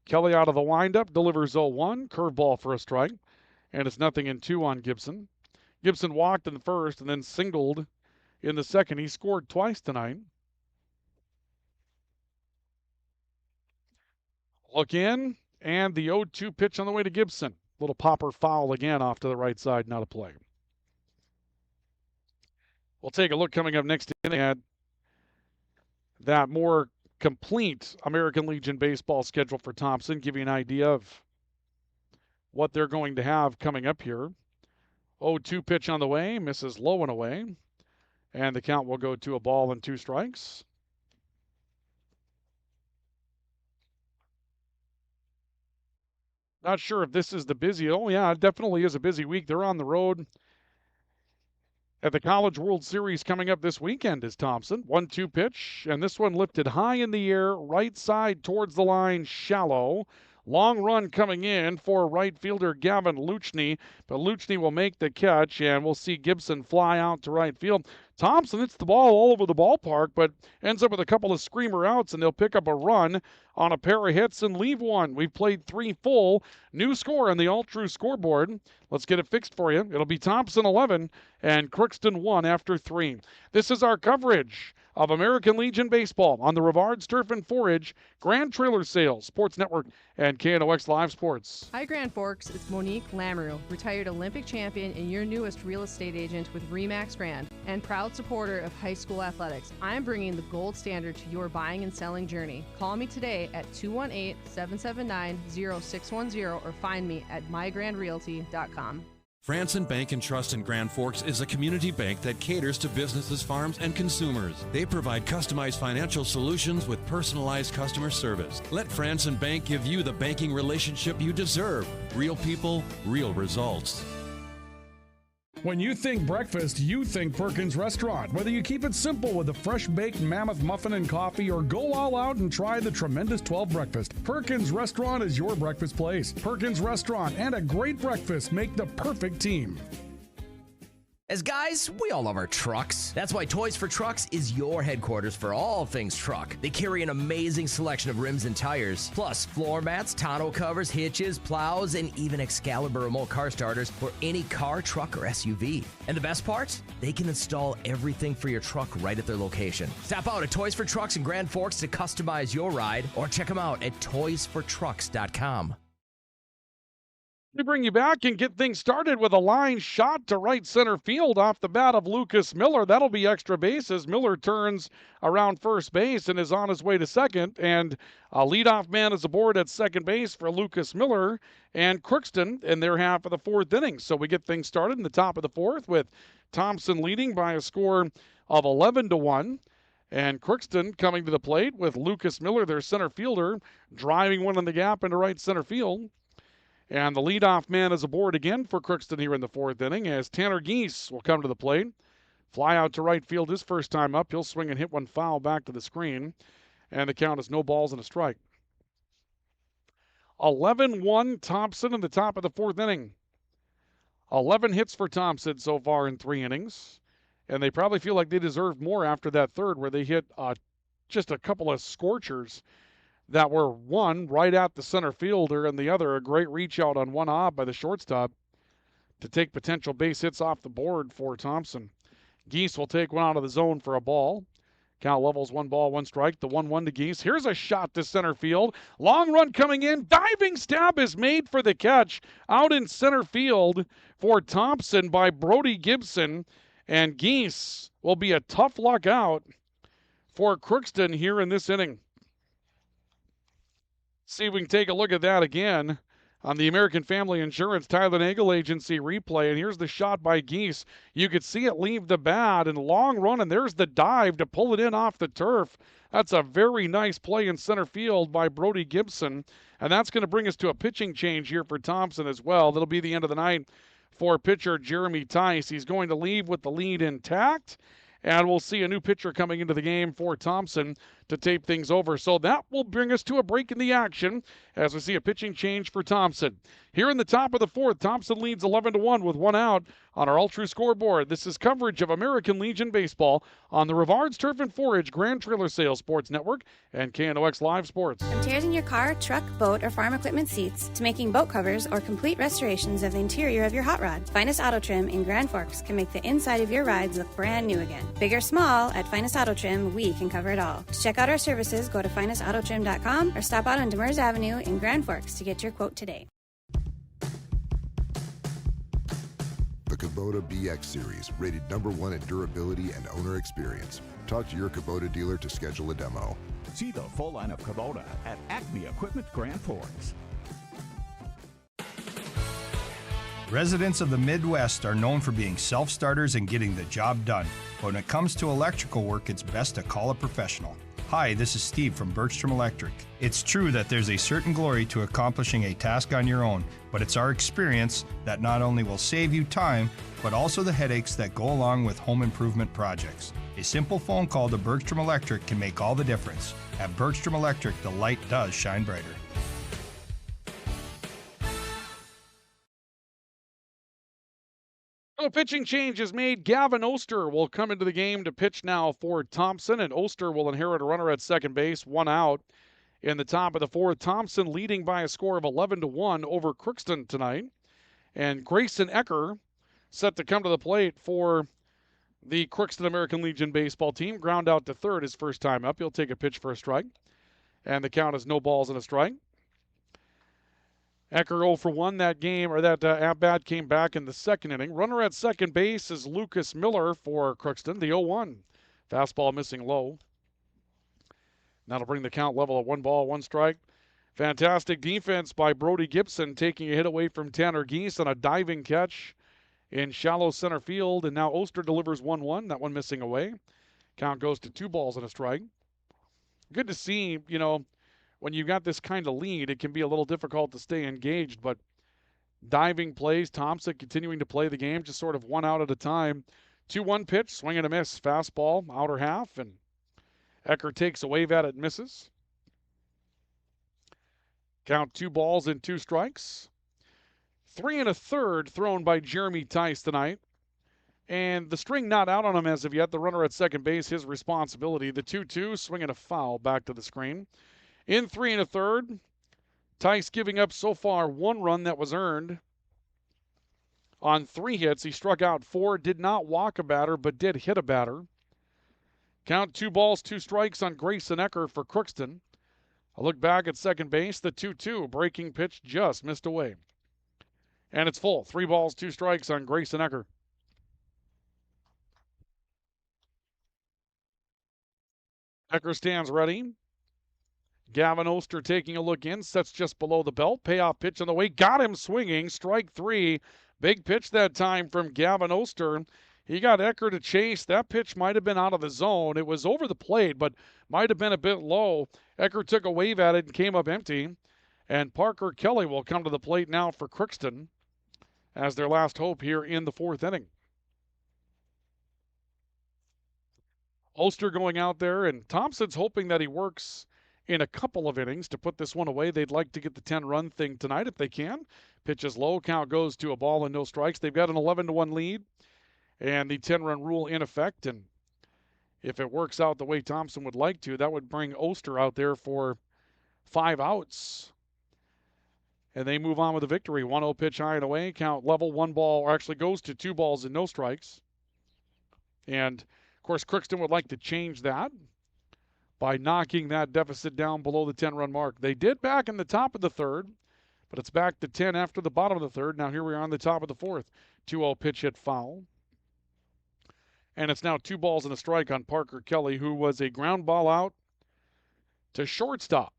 Kelly out of the windup, delivers 0-1, curveball for a strike, and it's 0-2 on Gibson. Gibson walked in the first and then singled in the second. He scored twice tonight. Look in, and the 0-2 pitch on the way to Gibson. Little popper foul again off to the right side, not a play. We'll take a look coming up next at that more complete American Legion baseball schedule for Thompson, give you an idea of what they're going to have coming up here. 0-2 pitch on the way, misses low and away, and the count will go to a ball and 2 strikes. Not sure if this is the busy. Oh, yeah, it definitely is a busy week. They're on the road at the College World Series coming up this weekend is Thompson. 1-2 pitch, and this one lifted high in the air, right side towards the line, shallow. Long run coming in for right fielder Gavin Luchny, but Luchny will make the catch, and we'll see Gibson fly out to right field. Thompson hits the ball all over the ballpark, but ends up with a couple of screamer outs, and they'll pick up a run on a pair of hits and leave one. We've played 3 full. New score on the all-true scoreboard. Let's get it fixed for you. It'll be Thompson 11 and Crookston 1 after 3. This is our coverage of American Legion Baseball on the Rivards Turf and Forage, Grand Trailer Sales, Sports Network, and KNOX Live Sports. Hi, Grand Forks. It's Monique Lamoureux, retired Olympic champion and your newest real estate agent with RE/MAX Grand, and proud supporter of high school athletics. I'm bringing the gold standard to your buying and selling journey. Call me today at 218-779-0610 or find me at mygrandrealty.com. Franson Bank and Trust in Grand Forks is a community bank that caters to businesses, farms, and consumers. They provide customized financial solutions with personalized customer service. Let Franson Bank give you the banking relationship you deserve. Real people, real results. When you think breakfast, you think Perkins Restaurant. Whether you keep it simple with a fresh baked mammoth muffin and coffee or go all out and try the tremendous 12 breakfast, Perkins Restaurant is your breakfast place. Perkins Restaurant and a great breakfast make the perfect team. As guys, we all love our trucks. That's why Toys for Trucks is your headquarters for all things truck. They carry an amazing selection of rims and tires, plus floor mats, tonneau covers, hitches, plows, and even Excalibur remote car starters for any car, truck, or SUV. And the best part? They can install everything for your truck right at their location. Stop out at Toys for Trucks in Grand Forks to customize your ride, or check them out at toysfortrucks.com. We bring you back and get things started with a line shot to right center field off the bat of Lucas Miller. That'll be extra bases. Miller turns around first base and is on his way to second. And a leadoff man is aboard at second base for Lucas Miller and Crookston in their half of the fourth inning. So we get things started in the top of the fourth with Thompson leading by a score of 11-1. And Crookston coming to the plate with Lucas Miller, their center fielder, driving one in the gap into right center field. And the leadoff man is aboard again for Crookston here in the fourth inning as Tanner Geese will come to the plate. Fly out to right field his first time up. He'll swing and hit one foul back to the screen. And the count is no balls and a strike. 11-1 Thompson in the top of the fourth inning. 11 hits for Thompson so far in 3 innings. And they probably feel like they deserve more after that third where they hit just a couple of scorchers that were one right at the center fielder and the other a great reach out on one off by the shortstop to take potential base hits off the board for Thompson. Geese will take one out of the zone for a ball. Count levels 1 ball, 1 strike. The 1-1 to Geese. Here's a shot to center field. Long run coming in. Diving stab is made for the catch out in center field for Thompson by Brody Gibson. And Geese will be a tough luck out for Crookston here in this inning. See if we can take a look at that again on the American Family Insurance Tyler Nagel Agency replay. And here's the shot by Geese. You could see it leave the bat and long run, and there's the dive to pull it in off the turf. That's a very nice play in center field by Brody Gibson. And that's going to bring us to a pitching change here for Thompson as well. That'll be the end of the night for pitcher Jeremy Tice. He's going to leave with the lead intact. And we'll see a new pitcher coming into the game for Thompson to tape things over. So that will bring us to a break in the action as we see a pitching change for Thompson. Here in the top of the fourth, Thompson leads 11-1 with 1 out on our All-True scoreboard. This is coverage of American Legion Baseball on the Rivards Turf and Forage Grand Trailer Sales Sports Network and KNOX Live Sports. From tears in your car, truck, boat, or farm equipment seats to making boat covers or complete restorations of the interior of your hot rod, Finest Auto Trim in Grand Forks can make the inside of your rides look brand new again. Big or small, at Finest Auto Trim, we can cover it all. To check out our services, go to finestautotrim.com or stop out on Demers Avenue in Grand Forks to get your quote today. The Kubota BX Series, rated #1 in durability and owner experience. Talk to your Kubota dealer to schedule a demo. See the full line of Kubota at Acme Equipment Grand Forks. Residents of the Midwest are known for being self-starters and getting the job done. But when it comes to electrical work, it's best to call a professional. Hi, this is Steve from Bergstrom Electric. It's true that there's a certain glory to accomplishing a task on your own, but it's our experience that not only will save you time, but also the headaches that go along with home improvement projects. A simple phone call to Bergstrom Electric can make all the difference. At Bergstrom Electric, the light does shine brighter. A pitching change is made. Gavin Oster will come into the game to pitch now for Thompson, and Oster will inherit a runner at second base, 1 out in the top of the fourth. Thompson leading by a score of 11-1 over Crookston tonight. And Grayson Ecker set to come to the plate for the Crookston American Legion baseball team. Ground out to third his first time up. He'll take a pitch for a strike. And the count is no balls and a strike. Ecker 0 for 1 that game, or that at-bat came back in the second inning. Runner at second base is Lucas Miller for Crookston, the 0-1. Fastball missing low. That'll bring the count level at 1 ball, 1 strike. Fantastic defense by Brody Gibson, taking a hit away from Tanner Geese on a diving catch in shallow center field. And now Oster delivers 1-1, that one missing away. Count goes to 2 balls and a strike. Good to see, when you've got this kind of lead, it can be a little difficult to stay engaged, but diving plays. Thompson continuing to play the game, just sort of one out at a time. 2-1 pitch, swing and a miss. Fastball, outer half, and Ecker takes a wave at it, misses. Count 2 balls and 2 strikes. 3 1/3 thrown by Jeremy Tice tonight. And the string not out on him as of yet. The runner at second base, his responsibility. The 2-2, swinging a foul back to the screen. In 3 1/3, Tice giving up so far 1 run that was earned on 3 hits. He struck out 4, did not walk a batter, but did hit a batter. Count 2 balls, 2 strikes on Grayson Ecker for Crookston. A look back at second base, the 2-2, breaking pitch just missed away. And it's full, 3 balls, 2 strikes on Grayson Ecker. Ecker stands ready. Gavin Oster taking a look in, sets just below the belt. Payoff pitch on the way, got him swinging, strike 3. Big pitch that time from Gavin Oster. He got Ecker to chase. That pitch might have been out of the zone. It was over the plate, but might have been a bit low. Ecker took a wave at it and came up empty. And Parker Kelly will come to the plate now for Crookston as their last hope here in the 4th inning. Oster going out there, and Thompson's hoping that he works in a couple of innings to put this one away. They'd like to get the 10-run thing tonight if they can. Pitch is low, count goes to a ball and no strikes. They've got an 11-1 lead and the 10-run rule in effect. And if it works out the way Thompson would like to, that would bring Oster out there for 5 outs. And they move on with the victory. 1-0 pitch high and away, count level, 1 ball, or actually goes to 2 balls and no strikes. And of course, Crookston would like to change that by knocking that deficit down below the 10-run mark. They did back in the top of the 3rd, but it's back to 10 after the bottom of the 3rd. Now here we are on the top of the 4th. 2-0 pitch hit foul. And it's now 2 balls and a strike on Parker Kelly, who was a ground ball out to shortstop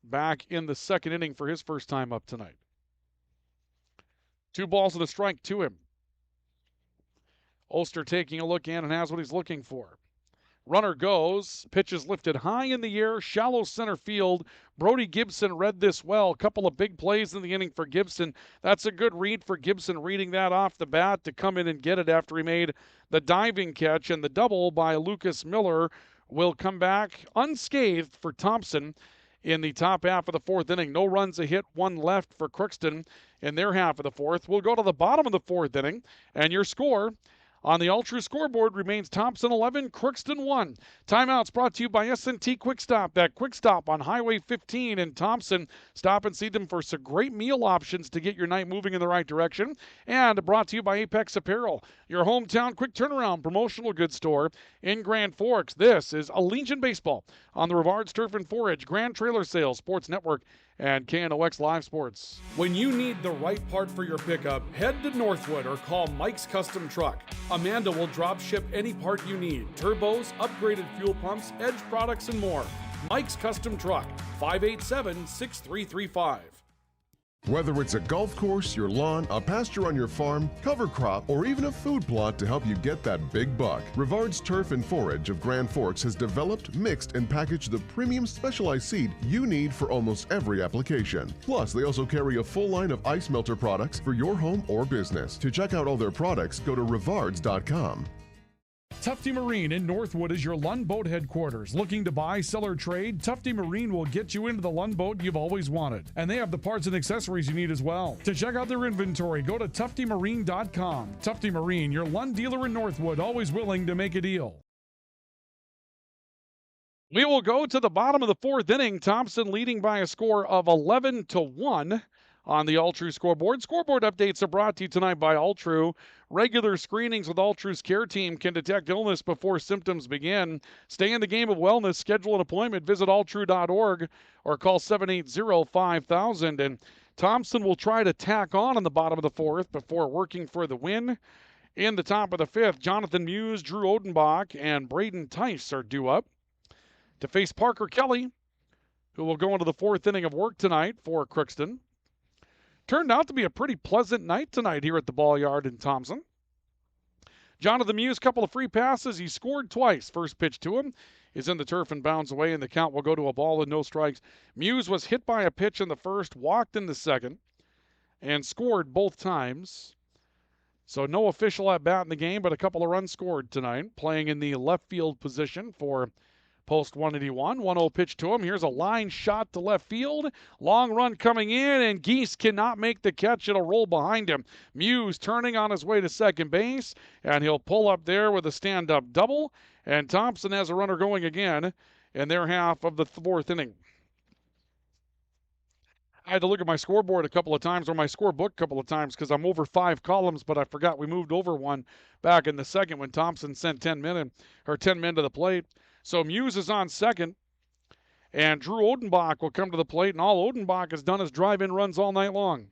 back in the 2nd inning for his first time up tonight. 2 balls and a strike to him. Oster taking a look in and has what he's looking for. Runner goes, pitch is lifted high in the air, shallow center field. Brody Gibson read this well. A couple of big plays in the inning for Gibson. That's a good read for Gibson, reading that off the bat to come in and get it after he made the diving catch. And the double by Lucas Miller will come back unscathed for Thompson in the top half of the 4th inning. No runs, a hit, 1 left for Crookston in their half of the 4th. We'll go to the bottom of the 4th inning, and your score on the All-True scoreboard remains Thompson 11, Crookston 1. Timeouts brought to you by S&T Quick Stop. That Quick Stop on Highway 15 in Thompson. Stop and see them for some great meal options to get your night moving in the right direction. And brought to you by Apex Apparel, your hometown quick turnaround promotional goods store in Grand Forks. This is Allegiant Baseball on the Rivards Turf and Forage, Grand Trailer Sales, Sports Network, and KNOX Live Sports. When you need the right part for your pickup, head to Northwood or call Mike's Custom Truck. Amanda will drop ship any part you need. Turbos, upgraded fuel pumps, Edge products, and more. Mike's Custom Truck, 587-6335. Whether it's a golf course, your lawn, a pasture on your farm, cover crop, or even a food plot to help you get that big buck, Rivards Turf and Forage of Grand Forks has developed, mixed, and packaged the premium specialized seed you need for almost every application. Plus, they also carry a full line of ice melter products for your home or business. To check out all their products, go to rivards.com. Tufty Marine in Northwood is your Lund Boat headquarters. Looking to buy, sell, or trade? Tufty Marine will get you into the Lund boat you've always wanted. And they have the parts and accessories you need as well. To check out their inventory, go to tuftymarine.com. Tufty Marine, your Lund dealer in Northwood, always willing to make a deal. We will go to the bottom of the 4th inning. Thompson leading by a score of 11-1 on the All-True scoreboard. Scoreboard updates are brought to you tonight by All-True. Regular screenings with All-True's care team can detect illness before symptoms begin. Stay in the game of wellness. Schedule an appointment. Visit alltrue.org or call 780-5000. And Thompson will try to tack on in the bottom of the 4th before working for the win. In the top of the 5th, Jonathan Muse, Drew Odenbach, and Braden Tice are due up to face Parker Kelly, who will go into the 4th inning of work tonight for Crookston. Turned out to be a pretty pleasant night tonight here at the ball yard in Thompson. Jonathan Muse, couple of free passes. He scored twice. First pitch to him is in the turf and bounds away, and the count will go to a ball and no strikes. Muse was hit by a pitch in the first, walked in the second. and scored both times. So no official at bat in the game, but a couple of runs scored tonight. Playing in the left field position for post 181. 1-0 pitch to him. Here's a line shot to left field. Long run coming in, and Geese cannot make the catch. It'll roll behind him. Muse turning on his way to second base, and he'll pull up there with a stand-up double. And Thompson has a runner going again in their half of the fourth inning. I had to look at my scoreboard a couple of times, or my scorebook a couple of times, because I'm over 5 columns, but I forgot we moved over one back in the second when Thompson sent 10 men to the plate. So Muse is on second, and Drew Odenbach will come to the plate, and all Odenbach has done is drive in runs all night long.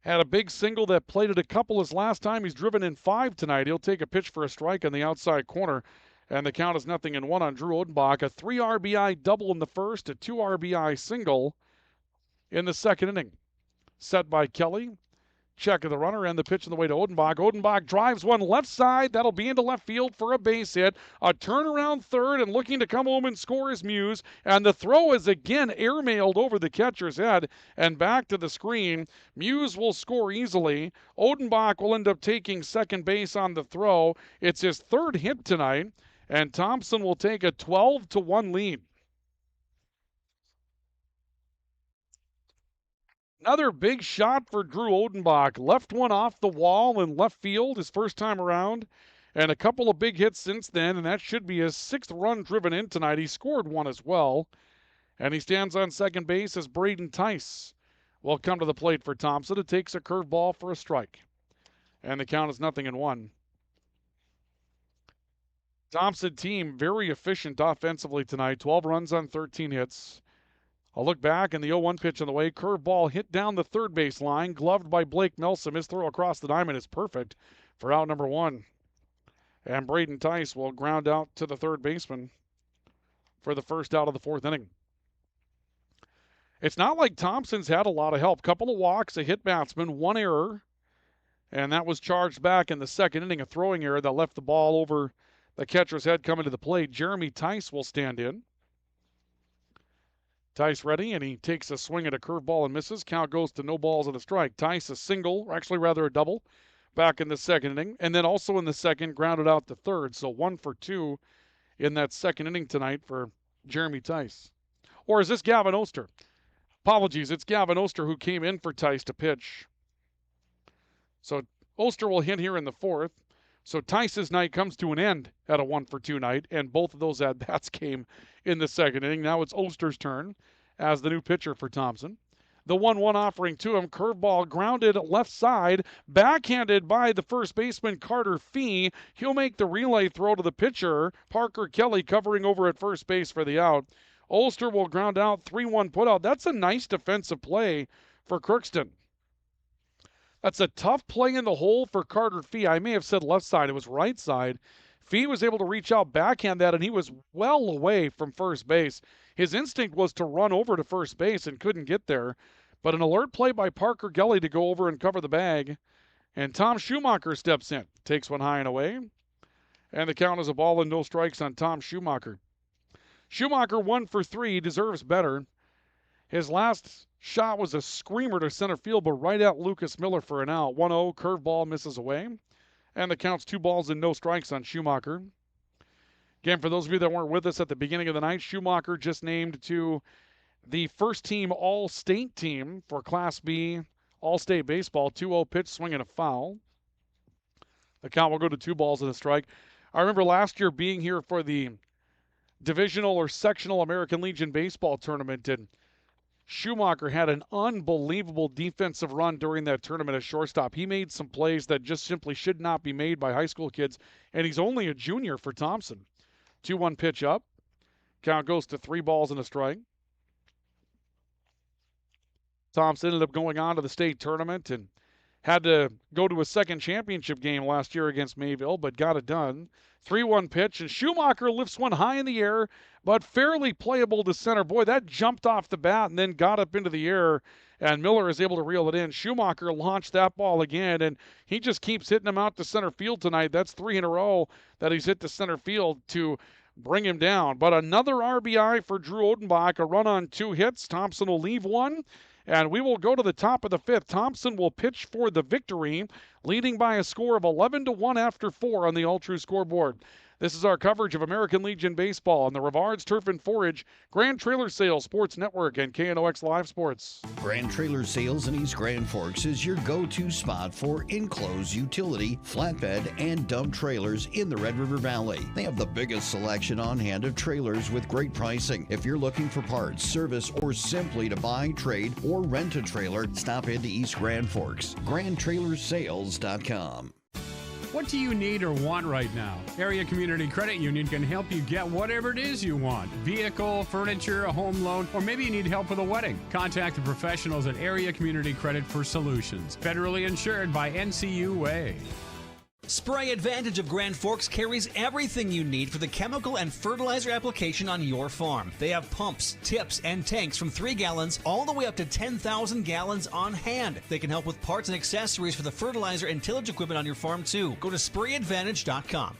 Had a big single that plated a couple his last time. He's driven in 5 tonight. He'll take a pitch for a strike on the outside corner, and the count is 0-1 on Drew Odenbach. A 3 RBI double in the first, a 2 RBI single in the second inning. Set by Kelly. Check of the runner and the pitch on the way to Odenbach. Odenbach drives one left side. That'll be into left field for a base hit. A turnaround third, and looking to come home and score is Muse. And the throw is again airmailed over the catcher's head and back to the screen. Muse will score easily. Odenbach will end up taking second base on the throw. It's his third hit tonight, and Thompson will take a 12-1 lead. Another big shot for Drew Odenbach. Left one off the wall in left field his first time around, and a couple of big hits since then, and that should be his 6th run driven in tonight. He scored one as well, and he stands on second base as Braden Tice will come to the plate for Thompson. It takes a curveball for a strike, and the count is 0-1. Thompson team very efficient offensively tonight. 12 runs on 13 hits. I'll look back, and the 0-1 pitch on the way. Curveball hit down the third base line, gloved by Blake Nelson. His throw across the diamond is perfect for out number 1. And Braden Tice will ground out to the third baseman for the first out of the fourth inning. It's not like Thompson's had a lot of help. Couple of walks, a hit batsman, 1 error, and that was charged back in the second inning, a throwing error that left the ball over the catcher's head coming to the plate. Jeremy Tice will stand in. Tice ready, and he takes a swing at a curveball and misses. Count goes to no balls and a strike. Tice a single, or actually rather a double, back in the second inning. And then also in the second, grounded out to third. So 1 for 2 in that second inning tonight for Jeremy Tice. Or is this Gavin Oster? Apologies, it's Gavin Oster who came in for Tice to pitch. So Oster will hit here in the fourth. So Tice's night comes to an end at a 1 for 2 night, and both of those at-bats came in the second inning. Now it's Oster's turn as the new pitcher for Thompson. The 1-1 offering to him, curveball grounded left side, backhanded by the first baseman Carter Fee. He'll make the relay throw to the pitcher, Parker Kelly, covering over at first base for the out. Oster will ground out, 3-1 putout. That's a nice defensive play for Crookston. That's a tough play in the hole for Carter Fee. I may have said left side. It was right side. Fee was able to reach out, backhand that, and he was well away from first base. His instinct was to run over to first base and couldn't get there. But an alert play by Parker Gelly to go over and cover the bag. And Tom Schumacher steps in. Takes one high and away. And the count is a ball and no strikes on Tom Schumacher. Schumacher 1 for 3. Deserves better. His last shot was a screamer to center field, but right at Lucas Miller for an out. 1-0, curveball misses away. And the count's 2 balls and no strikes on Schumacher. Again, for those of you that weren't with us at the beginning of the night, Schumacher just named to the first team All-State team for Class B All-State Baseball. 2-0 pitch, swing and a foul. The count will go to 2 balls and a strike. I remember last year being here for the divisional or sectional American Legion baseball tournament, and Schumacher had an unbelievable defensive run during that tournament at shortstop. He made some plays that just simply should not be made by high school kids, and he's only a junior for Thompson. 2-1 pitch up. Count goes to 3 balls and a strike. Thompson ended up going on to the state tournament and had to go to a second championship game last year against Mayville, but got it done. 3-1 pitch, and Schumacher lifts one high in the air, but fairly playable to center. Boy, that jumped off the bat and then got up into the air, and Miller is able to reel it in. Schumacher launched that ball again, and he just keeps hitting them out to center field tonight. That's 3 in a row that he's hit to center field to bring him down. But another RBI for Drew Odenbach, a run on 2 hits. Thompson will leave one, And we will go to the top of the fifth. Thompson will pitch for the victory, leading by a score of 11-1 after 4 on the All True scoreboard. This is our coverage of American Legion Baseball on the Rivards Turf and Forage, Grand Trailer Sales Sports Network, and KNOX Live Sports. Grand Trailer Sales in East Grand Forks is your go-to spot for enclosed utility, flatbed, and dump trailers in the Red River Valley. They have the biggest selection on hand of trailers with great pricing. If you're looking for parts, service, or simply to buy, trade, or rent a trailer, stop into East Grand Forks. GrandTrailersales.com. What do you need or want right now? Area Community Credit Union can help you get whatever it is you want. Vehicle, furniture, a home loan, or maybe you need help with a wedding. Contact the professionals at Area Community Credit for solutions. Federally insured by NCUA. Spray Advantage of Grand Forks carries everything you need for the chemical and fertilizer application on your farm. They have pumps, tips, and tanks from 3 gallons all the way up to 10,000 gallons on hand. They can help with parts and accessories for the fertilizer and tillage equipment on your farm too. Go to sprayadvantage.com.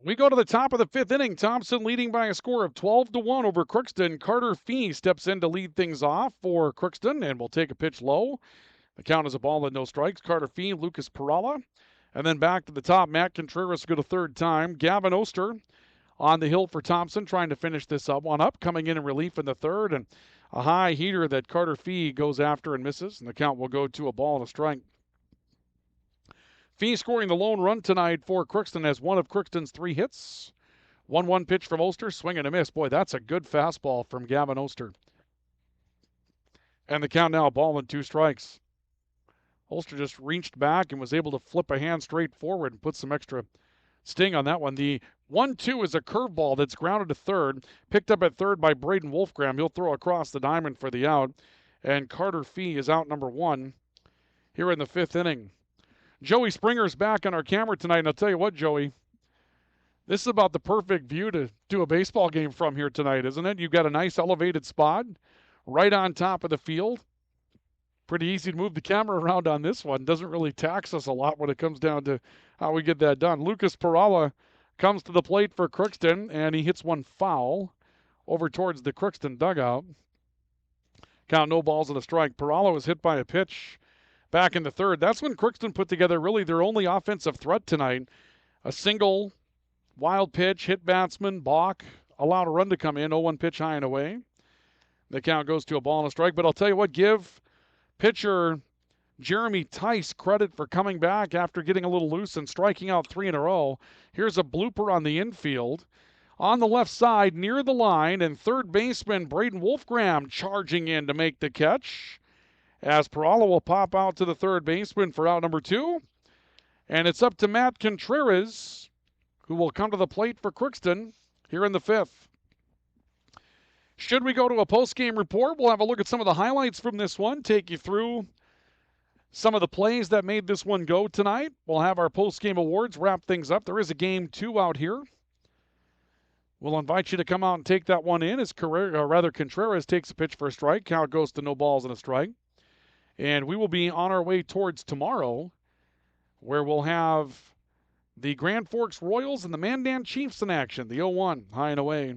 We go to the top of the fifth inning. Thompson leading by a score of 12-1 over Crookston. Carter Fee steps in to lead things off for Crookston and will take a pitch low. The count is a ball and no strikes. Carter Fee, Lucas Perala. And then back to the top, Matt Contreras go to third time. Gavin Oster on the hill for Thompson, trying to finish this one up. Coming in relief in the third, and a high heater that Carter Fee goes after and misses. And the count will go to a ball and a strike. Fee scoring the lone run tonight for Crookston as one of Crookston's 3 hits. 1-1 pitch from Oster, swing and a miss. Boy, that's a good fastball from Gavin Oster. And the count now, a ball and 2 strikes. Ulster just reached back and was able to flip a hand straight forward and put some extra sting on that one. The 1-2 is a curveball that's grounded to third, picked up at third by Braden Wolfgram. He'll throw across the diamond for the out, and Carter Fee is out number 1 here in the 5th inning. Joey Springer's back on our camera tonight, and I'll tell you what, Joey, this is about the perfect view to do a baseball game from here tonight, isn't it? You've got a nice elevated spot right on top of the field. Pretty easy to move the camera around on this one. Doesn't really tax us a lot when it comes down to how we get that done. Lucas Perala comes to the plate for Crookston, and he hits one foul over towards the Crookston dugout. Count no balls and a strike. Perala was hit by a pitch back in the third. That's when Crookston put together really their only offensive threat tonight. A single wild pitch, hit batsman, balk, allowed a run to come in, 0-1 pitch high and away. The count goes to a ball and a strike, but I'll tell you what, give pitcher Jeremy Tice credit for coming back after getting a little loose and striking out 3 in a row. Here's a blooper on the infield. On the left side, near the line, and third baseman Braden Wolfgram charging in to make the catch, as Perala will pop out to the third baseman for out number 2. And it's up to Matt Contreras, who will come to the plate for Crookston here in the 5th. Should we go to a post-game report, we'll have a look at some of the highlights from this one, take you through some of the plays that made this one go tonight. We'll have our post-game awards, wrap things up. There is a game 2 out here. We'll invite you to come out and take that one in as Contreras takes a pitch for a strike. Count goes to no balls and a strike. And we will be on our way towards tomorrow, where we'll have the Grand Forks Royals and the Mandan Chiefs in action. The 0-1, high and away.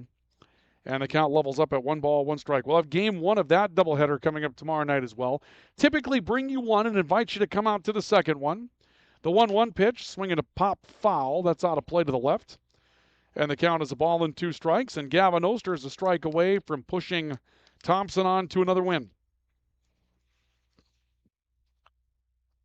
And the count levels up at 1 ball, 1 strike. We'll have game 1 of that doubleheader coming up tomorrow night as well. Typically bring you one and invite you to come out to the second one. The 1-1 pitch, swinging a pop foul. That's out of play to the left. And the count is a ball and 2 strikes. And Gavin Oster is a strike away from pushing Thompson on to another win.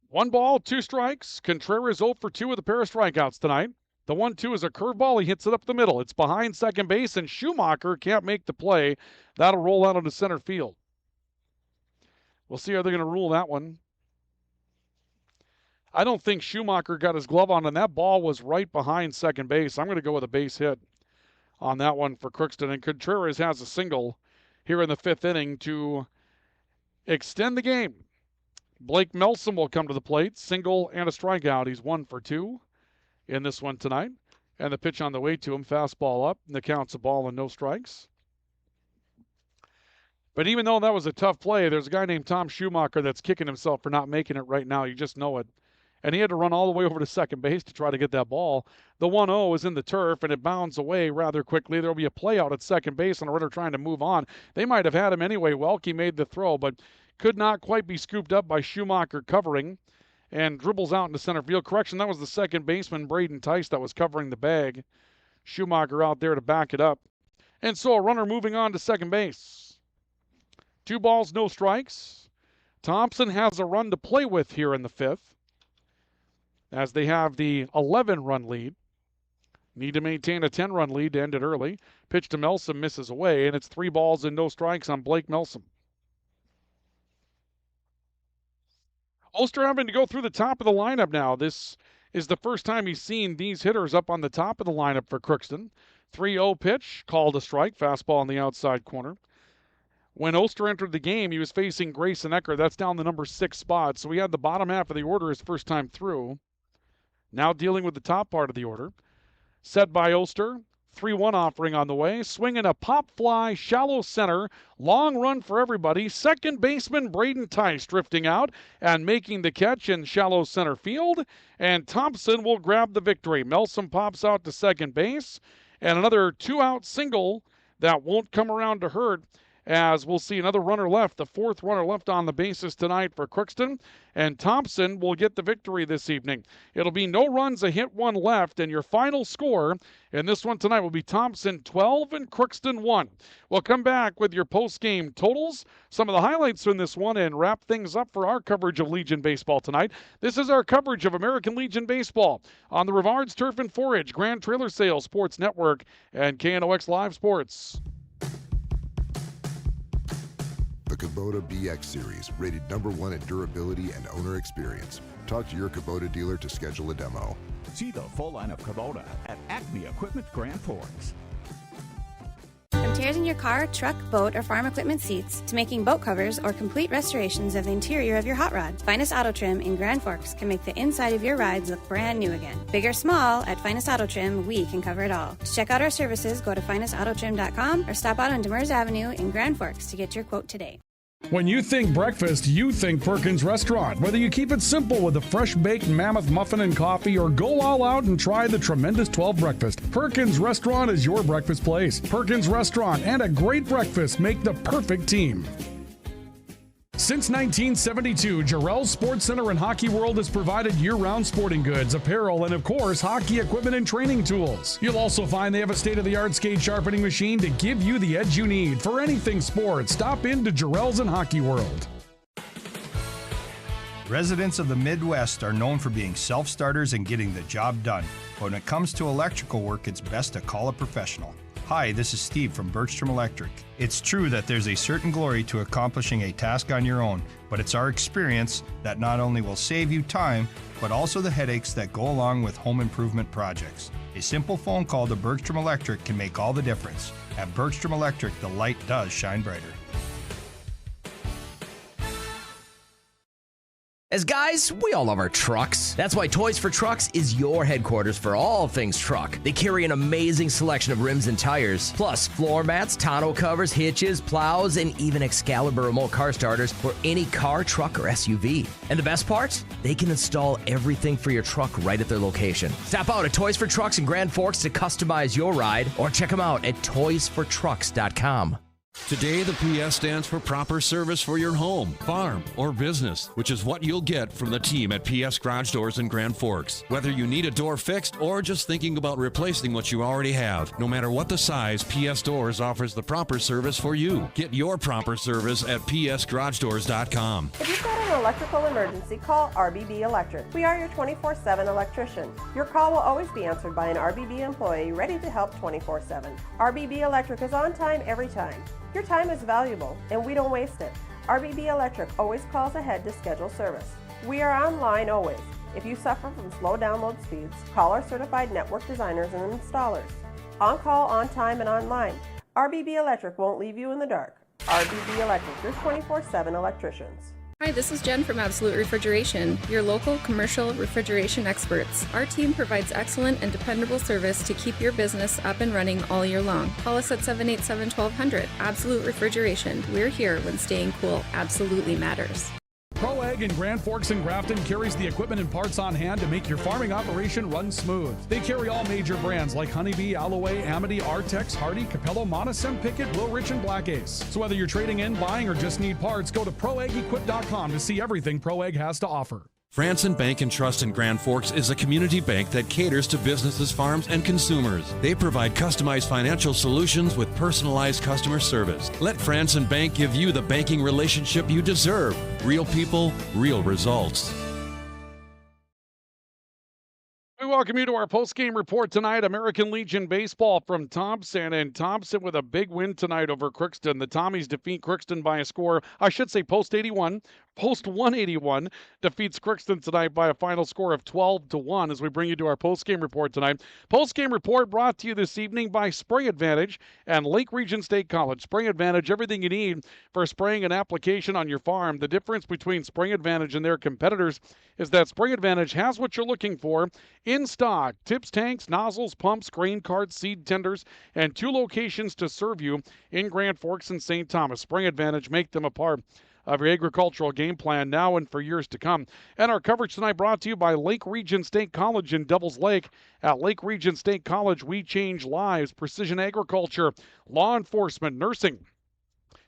1 ball, 2 strikes. Contreras 0 for 2 with a pair of strikeouts tonight. The 1-2 is a curveball. He hits it up the middle. It's behind second base, and Schumacher can't make the play. That'll roll out into center field. We'll see how they're going to rule that one. I don't think Schumacher got his glove on, and that ball was right behind second base. I'm going to go with a base hit on that one for Crookston. And Contreras has a single here in the 5th inning to extend the game. Blake Melson will come to the plate. Single and a strikeout. He's 1 for 2 in this one tonight. And the pitch on the way to him, fastball up, and the count's a ball and no strikes. But even though that was a tough play, there's a guy named Tom Schumacher that's kicking himself for not making it right now. You just know it. and he had to run all the way over to second base to try to get that ball. The 1-0 is in the turf, and it bounds away rather quickly. There will be a play out at second base and a runner trying to move on. They might have had him anyway. Welke made the throw, but could not quite be scooped up by Schumacher covering, and dribbles out into center field. Correction, that was the second baseman, Braden Tice, that was covering the bag. Schumacher out there to back it up. And so a runner moving on to second base. 2 balls, no strikes. Thompson has a run to play with here in the 5th, as they have the 11-run lead. Need to maintain a 10-run lead to end it early. Pitch to Melsom misses away, and it's 3 balls and no strikes on Blake Melsom. Oster having to go through the top of the lineup now. This is the first time he's seen these hitters up on the top of the lineup for Crookston. 3-0 pitch, called a strike, fastball on the outside corner. When Oster entered the game, he was facing Grayson Ecker. That's down the number 6 spot, so he had the bottom half of the order his first time through. Now dealing with the top part of the order. Set by Oster. 3-1 offering on the way. Swinging a pop fly, shallow center. Long run for everybody. Second baseman Braden Tice drifting out and making the catch in shallow center field. And Thompson will grab the victory. Melsom pops out to second base. And another 2-out single that won't come around to hurt, as we'll see another runner left, the 4th runner left on the bases tonight for Crookston, and Thompson will get the victory this evening. It'll be no runs, a hit, 1 left, and your final score in this one tonight will be Thompson 12 and Crookston 1. We'll come back with your post-game totals, some of the highlights from this one, and wrap things up for our coverage of Legion Baseball tonight. This is our coverage of American Legion Baseball on the Rivards Turf and Forage, Grand Trailer Sales Sports Network, and KNOX Live Sports. The Kubota BX Series, rated #1 in durability and owner experience. Talk to your Kubota dealer to schedule a demo. See the full line of Kubota at Acme Equipment Grand Forks. From tears in your car, truck, boat, or farm equipment seats to making boat covers or complete restorations of the interior of your hot rod, Finest Auto Trim in Grand Forks can make the inside of your rides look brand new again. Big or small, at Finest Auto Trim, we can cover it all. To check out our services, go to finestautotrim.com or stop out on Demers Avenue in Grand Forks to get your quote today. When you think breakfast, you think Perkins Restaurant. Whether you keep it simple with a fresh baked mammoth muffin and coffee or go all out and try the tremendous 12 breakfast, Perkins Restaurant is your breakfast place. Perkins Restaurant and a great breakfast make the perfect team. Since 1972, Jarrell's Sports Center and Hockey World has provided year-round sporting goods, apparel, and of course, hockey equipment and training tools. You'll also find they have a state-of-the-art skate sharpening machine to give you the edge you need. For anything sports, stop into Jarrell's and Hockey World. Residents of the Midwest are known for being self-starters and getting the job done. But when it comes to electrical work, it's best to call a professional. Hi, this is Steve from Bergstrom Electric. It's true that there's a certain glory to accomplishing a task on your own, but it's our experience that not only will save you time, but also the headaches that go along with home improvement projects. A simple phone call to Bergstrom Electric can make all the difference. At Bergstrom Electric, the light does shine brighter. As guys, we all love our trucks. That's why Toys for Trucks is your headquarters for all things truck. They carry an amazing selection of rims and tires, plus floor mats, tonneau covers, hitches, plows, and even Excalibur remote car starters for any car, truck, or SUV. And the best part? They can install everything for your truck right at their location. Stop out at Toys for Trucks in Grand Forks to customize your ride, or check them out at toysfortrucks.com. Today, the PS stands for proper service for your home, farm, or business, which is what you'll get from the team at PS Garage Doors in Grand Forks. Whether you need a door fixed or just thinking about replacing what you already have, no matter what the size, PS Doors offers the proper service for you. Get your proper service at psgaragedoors.com. If you've got an electrical emergency, call RBB Electric. We are your 24/7 electrician. Your call will always be answered by an RBB employee ready to help 24/7. RBB Electric is on time every time. Your time is valuable, and we don't waste it. RBB Electric always calls ahead to schedule service. We are online always. If you suffer from slow download speeds, call our certified network designers and installers. On call, on time, and online. RBB Electric won't leave you in the dark. RBB Electric, your 24/7 electricians. Hi, this is Jen from Absolute Refrigeration, your local commercial refrigeration experts. Our team provides excellent and dependable service to keep your business up and running all year long. Call us at 787-1200. Absolute Refrigeration. We're here when staying cool absolutely matters. Pro Ag in Grand Forks and Grafton carries the equipment and parts on hand to make your farming operation run smooth. They carry all major brands like Honeybee, Alloway, Amity, Artex, Hardy, Capello, Monosem, Pickett, Wilrich, and Black Ace. So whether you're trading in, buying, or just need parts, go to ProAgEquip.com to see everything Pro Ag has to offer. Franson Bank and Trust in Grand Forks is a community bank that caters to businesses, farms, and consumers. They provide customized financial solutions with personalized customer service. Let Franson Bank give you the banking relationship you deserve. Real people, real results. We welcome you to our post-game report tonight. American Legion baseball from Thompson, and Thompson with a big win tonight over Crookston. The Tommies defeat Crookston by a score, I should say post 181 defeats Crookston tonight by a final score of 12-1 as we bring you to our post-game report tonight. Post-game report brought to you this evening by Spray Advantage and Lake Region State College. Spray Advantage, everything you need for spraying an application on your farm. The difference between Spray Advantage and their competitors is that Spray Advantage has what you're looking for in stock: tips, tanks, nozzles, pumps, grain carts, seed tenders, and 2 locations to serve you in Grand Forks and St. Thomas. Spray Advantage, make them a part of your agricultural game plan now and for years to come. And our coverage tonight brought to you by Lake Region State College in Devils Lake. At Lake Region State College, we change lives. Precision agriculture, law enforcement, nursing.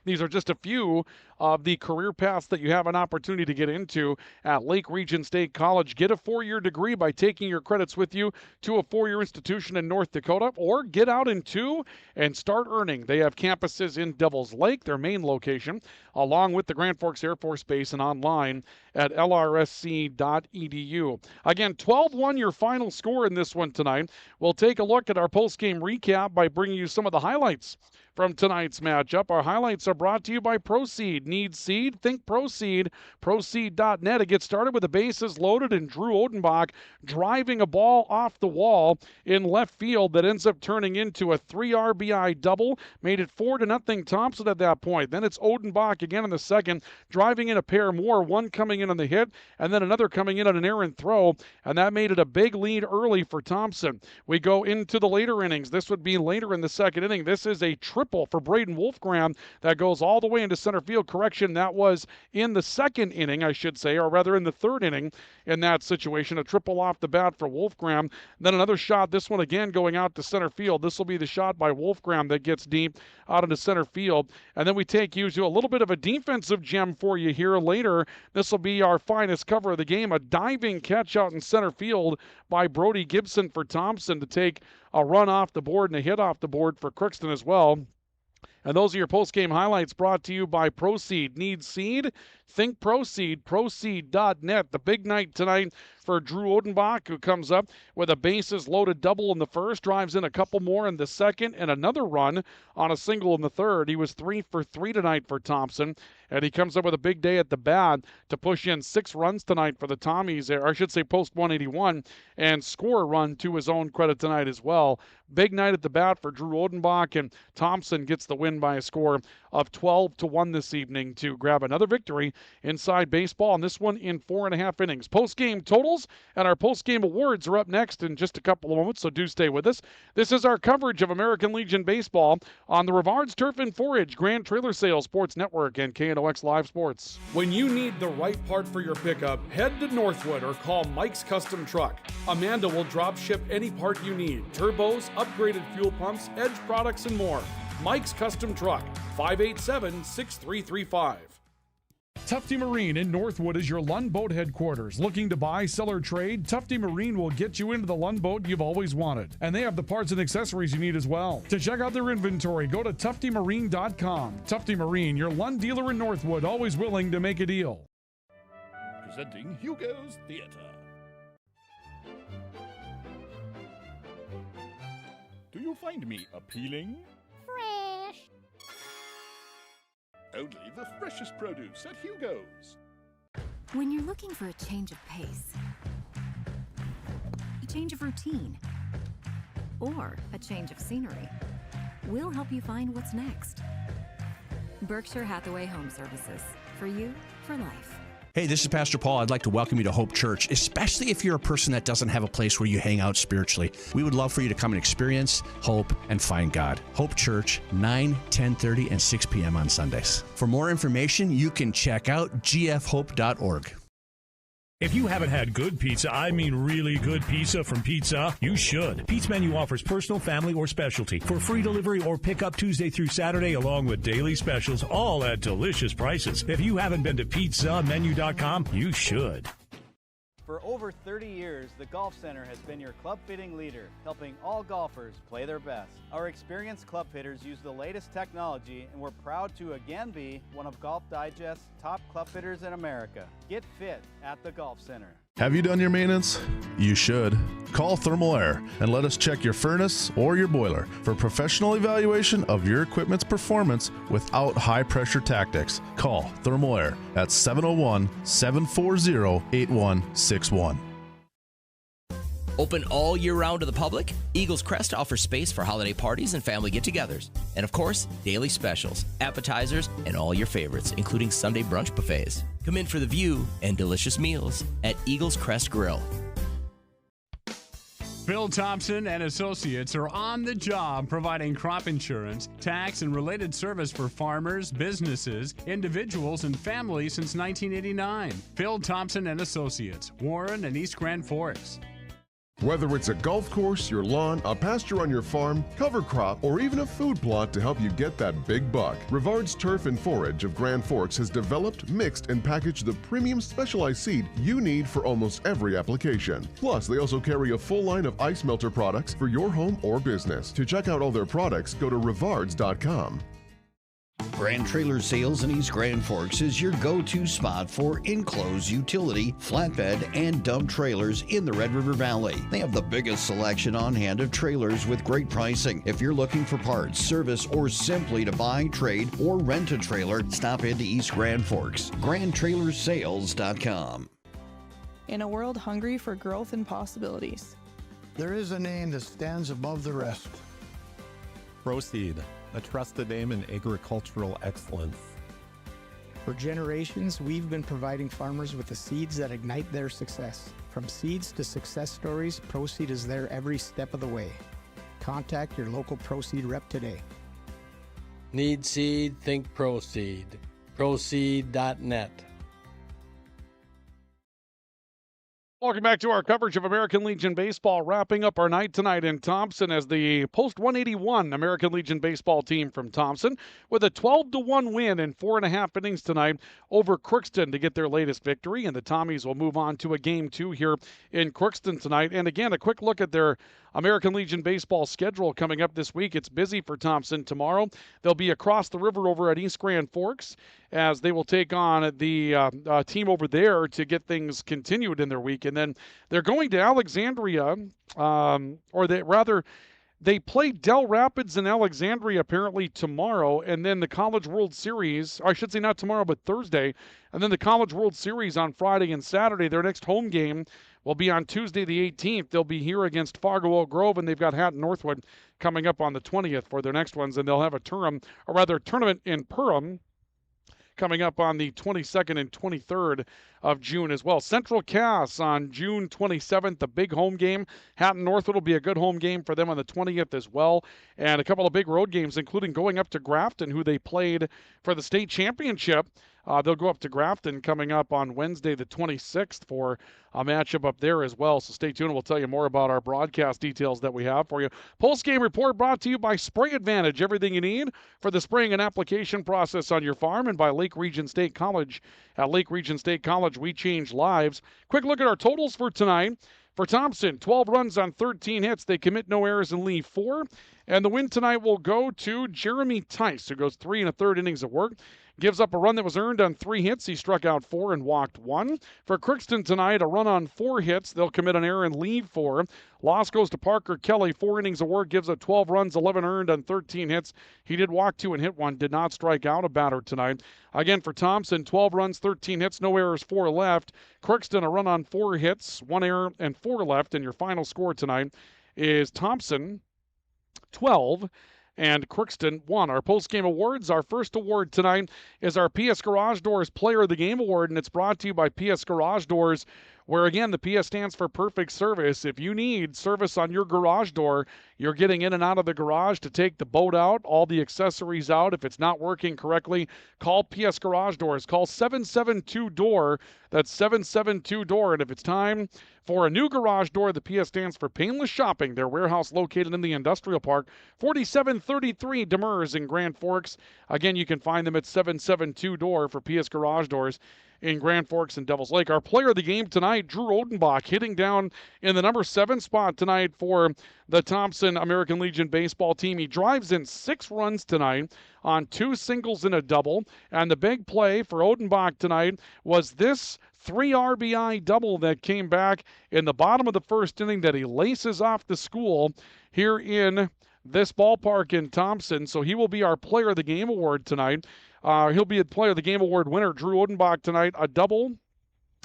These are just a few of the career paths that you have an opportunity to get into at Lake Region State College. Get a 4-year degree by taking your credits with you to a 4-year institution in North Dakota, or get out in 2 and start earning. They have campuses in Devils Lake, their main location, along with the Grand Forks Air Force Base, and online at lrsc.edu. Again, 12-1 your final score in this one tonight. We'll take a look at our post-game recap by bringing you some of the highlights from tonight's matchup. Our highlights are brought to you by Proseed. Need seed? Think Proseed. Proseed.net. It gets started with the bases loaded and Drew Odenbach driving a ball off the wall in left field that ends up turning into a 3 RBI double. Made it 4-0 Thompson at that point. Then it's Odenbach again in the second, driving in a pair more, one coming in on the hit and then another coming in on an errant throw, and that made it a big lead early for Thompson. We go into the later innings. This would be later in the second inning. This is a triple for Braden Wolfgram that goes all the way into center field. Correction, that was in the second inning, I should say, or rather in the third inning in that situation. A triple off the bat for Wolfgram. Then another shot, this one again going out to center field. This will be the shot by Wolfgram that gets deep out into center field. And then we take you to a little bit of a defensive gem for you here later. This will be our finest cover of the game. A diving catch out in center field by Brody Gibson for Thompson to take a run off the board and a hit off the board for Crookston as well. And those are your post-game highlights brought to you by Proseed. Need seed? Think Proseed. Proseed.net. The big night tonight for Drew Odenbach, who comes up with a bases-loaded double in the first, drives in a couple more in the second, and another run on a single in the third. He was 3 for 3 tonight for Thompson, and he comes up with a big day at the bat to push in 6 runs tonight for the Tommies, or I should say post 181, and score a run to his own credit tonight as well. Big night at the bat for Drew Odenbach, and Thompson gets the win by a score of 12-1 this evening to grab another victory inside baseball, and this one in 4.5 innings. Post-game totals and our post-game awards are up next in just a couple of moments, so do stay with us. This is our coverage of American Legion baseball on the Rivards Turf and Forage Grand Trailer Sales Sports Network and KNOX Live Sports. When you need the right part for your pickup, head to Northwood or call Mike's Custom Truck. Amanda will drop ship any part you need: turbos, upgraded fuel pumps, Edge products, and more. Mike's Custom Truck, 587-6335. Tufty Marine in Northwood is your Lund Boat headquarters. Looking to buy, sell, or trade? Tufty Marine will get you into the Lund Boat you've always wanted. And they have the parts and accessories you need as well. To check out their inventory, go to tuftymarine.com. Tufty Marine, your Lund dealer in Northwood, always willing to make a deal. Presenting Hugo's Theater. Do you find me appealing? Fresh. Only the freshest produce at Hugo's. When you're looking for a change of pace, a change of routine, or a change of scenery, we'll help you find what's next. Berkshire Hathaway Home Services. For you, for life. Hey, this is Pastor Paul. I'd like to welcome you to Hope Church, especially if you're a person that doesn't have a place where you hang out spiritually. We would love for you to come and experience, hope, and find God. Hope Church, 9, 10:30, and 6 p.m. on Sundays. For more information, you can check out gfhope.org. If you haven't had good pizza, I mean really good pizza from Pizza, you should. Pete's Menu offers personal, family, or specialty for free delivery or pickup Tuesday through Saturday, along with daily specials, all at delicious prices. If you haven't been to pizzamenu.com, you should. For over 30 years, the Golf Center has been your club fitting leader, helping all golfers play their best. Our experienced club fitters use the latest technology, and we're proud to again be one of Golf Digest's top club fitters in America. Get fit at the Golf Center. Have you done your maintenance? You should. Call Thermal Air and let us check your furnace or your boiler for professional evaluation of your equipment's performance without high-pressure tactics. Call Thermal Air at 701-740-8161. Open all year round to the public, Eagles Crest offers space for holiday parties and family get-togethers. And of course, daily specials, appetizers, and all your favorites, including Sunday brunch buffets. Come in for the view and delicious meals at Eagles Crest Grill. Phil Thompson and Associates are on the job providing crop insurance, tax, and related service for farmers, businesses, individuals, and families since 1989. Phil Thompson and Associates, Warren and East Grand Forks. Whether it's a golf course, your lawn, a pasture on your farm, cover crop, or even a food plot to help you get that big buck, Rivard's Turf and Forage of Grand Forks has developed, mixed, and packaged the premium specialized seed you need for almost every application. Plus, they also carry a full line of ice melter products for your home or business. To check out all their products, go to rivards.com. Grand Trailer Sales in East Grand Forks is your go-to spot for enclosed utility, flatbed, and dump trailers in the Red River Valley. They have the biggest selection on hand of trailers with great pricing. If you're looking for parts, service, or simply to buy, trade, or rent a trailer, stop into East Grand Forks. GrandTrailersales.com. In a world hungry for growth and possibilities, there is a name that stands above the rest. Proceed, a trusted name in agricultural excellence. For generations, we've been providing farmers with the seeds that ignite their success. From seeds to success stories, Proceed is there every step of the way. Contact your local Proceed rep today. Need seed? Think Proceed. Proceed.net. Welcome back to our coverage of American Legion Baseball, wrapping up our night tonight in Thompson as the post-181 American Legion Baseball team from Thompson with a 12-1 win in 4.5 innings tonight over Crookston to get their latest victory. And the Tommies will move on to a Game 2 here in Crookston tonight. And again, a quick look at their American Legion Baseball schedule coming up this week. It's busy for Thompson tomorrow. They'll be across the river over at East Grand Forks as they will take on the team over there to get things continued in their week. And then they're going to Alexandria, they play Del Rapids and Alexandria apparently tomorrow, and then the College World Series, or I should say not tomorrow, but Thursday, and then the College World Series on Friday and Saturday. Their next home game will be on Tuesday the 18th. They'll be here against Fargo Oak Grove, and they've got Hatton Northwood coming up on the 20th for their next ones, and they'll have a tournament in Perham coming up on the 22nd and 23rd of June as well. Central Cass on June 27th, the big home game. Hatton Northwood will be a good home game for them on the 20th as well. And a couple of big road games, including going up to Grafton, who they played for the state championship. They'll go up to Grafton coming up on Wednesday the 26th for a matchup up there as well. So stay tuned. We'll tell you more about our broadcast details that we have for you. Post-game report brought to you by Spray Advantage. Everything you need for the spraying and application process on your farm, and by Lake Region State College. At Lake Region State College, we change lives. Quick look at our totals for tonight. For Thompson, 12 runs on 13 hits. They commit no errors and leave 4. And the win tonight will go to Jeremy Tice, who goes 3 1/3 innings of work. Gives up a run that was earned on 3 hits. He struck out 4 and walked 1. For Crookston tonight, a run on 4 hits. They'll commit an error and leave 4. Loss goes to Parker Kelly. 4 innings of work. Gives up 12 runs, 11 earned on 13 hits. He did walk 2 and hit 1. Did not strike out a batter tonight. Again, for Thompson, 12 runs, 13 hits, no errors, 4 left. Crookston, a run on 4 hits, 1 error, and 4 left. And your final score tonight is Thompson 12 and Crookston 1. Our post-game awards, our first award tonight is our PS Garage Doors Player of the Game Award, and it's brought to you by PS Garage Doors, where, again, the PS stands for perfect service. If you need service on your garage door, you're getting in and out of the garage to take the boat out, all the accessories out. If it's not working correctly, call PS Garage Doors. Call 772-DOOR. That's 772-DOOR. And if it's time for a new garage door, the PS stands for Painless Shopping. Their warehouse located in the Industrial Park, 4733 Demers in Grand Forks. Again, you can find them at 772-DOOR for PS Garage Doors in Grand Forks and Devils Lake. Our player of the game tonight, Drew Odenbach, hitting down in the number 7 spot tonight for the Thompson American Legion baseball team. He drives in 6 runs tonight on 2 singles and a double. And the big play for Odenbach tonight was this 3 RBI double that came back in the bottom of the first inning that he laces off the school here in this ballpark in Thompson. So he will be our player of the game award tonight. He'll be a Player of the Game Award winner, Drew Odenbach, tonight. A double,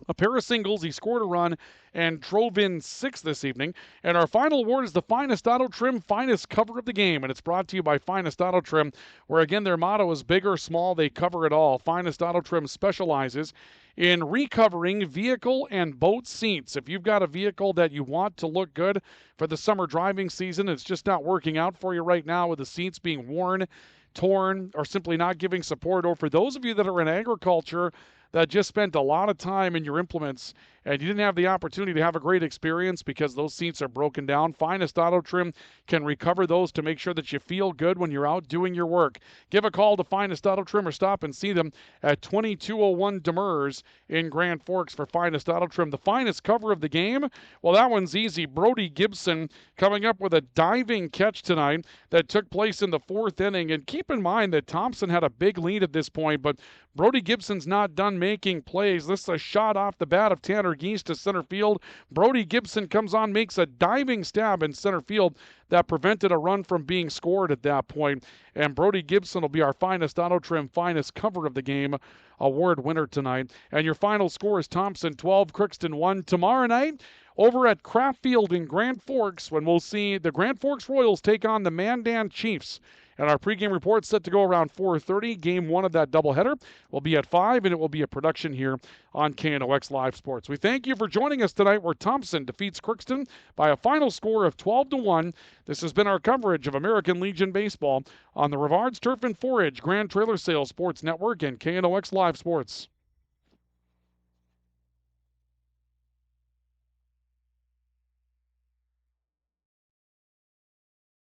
a pair of singles. He scored a run and drove in 6 this evening. And our final award is the Finest Auto Trim, Finest Cover of the Game. And it's brought to you by Finest Auto Trim, where, again, their motto is big or small, they cover it all. Finest Auto Trim specializes in recovering vehicle and boat seats. If you've got a vehicle that you want to look good for the summer driving season, it's just not working out for you right now with the seats being worn, torn, or simply not giving support, or for those of you that are in agriculture that just spent a lot of time in your implements and you didn't have the opportunity to have a great experience because those seats are broken down, Finest Auto Trim can recover those to make sure that you feel good when you're out doing your work. Give a call to Finest Auto Trim or stop and see them at 2201 Demers in Grand Forks for Finest Auto Trim. The finest cover of the game, well, that one's easy. Brody Gibson coming up with a diving catch tonight that took place in the 4th inning. And keep in mind that Thompson had a big lead at this point, but Brody Gibson's not done making plays. This is a shot off the bat of Tanner Geese to center field. Brody Gibson comes on, makes a diving stab in center field that prevented a run from being scored at that point. And Brody Gibson will be our Finest Auto Trim, Finest Cover of the Game award winner tonight. And your final score is Thompson 12, Crookston 1. Tomorrow night, over at Kraft Field in Grand Forks, when we'll see the Grand Forks Royals take on the Mandan Chiefs. And our pregame report set to go around 4:30. Game 1 of that doubleheader will be at 5, and it will be a production here on KNOX Live Sports. We thank you for joining us tonight, where Thompson defeats Crookston by a final score of 12-1. This has been our coverage of American Legion Baseball on the Rivards Turf and Forage Grand Trailer Sales Sports Network and KNOX Live Sports.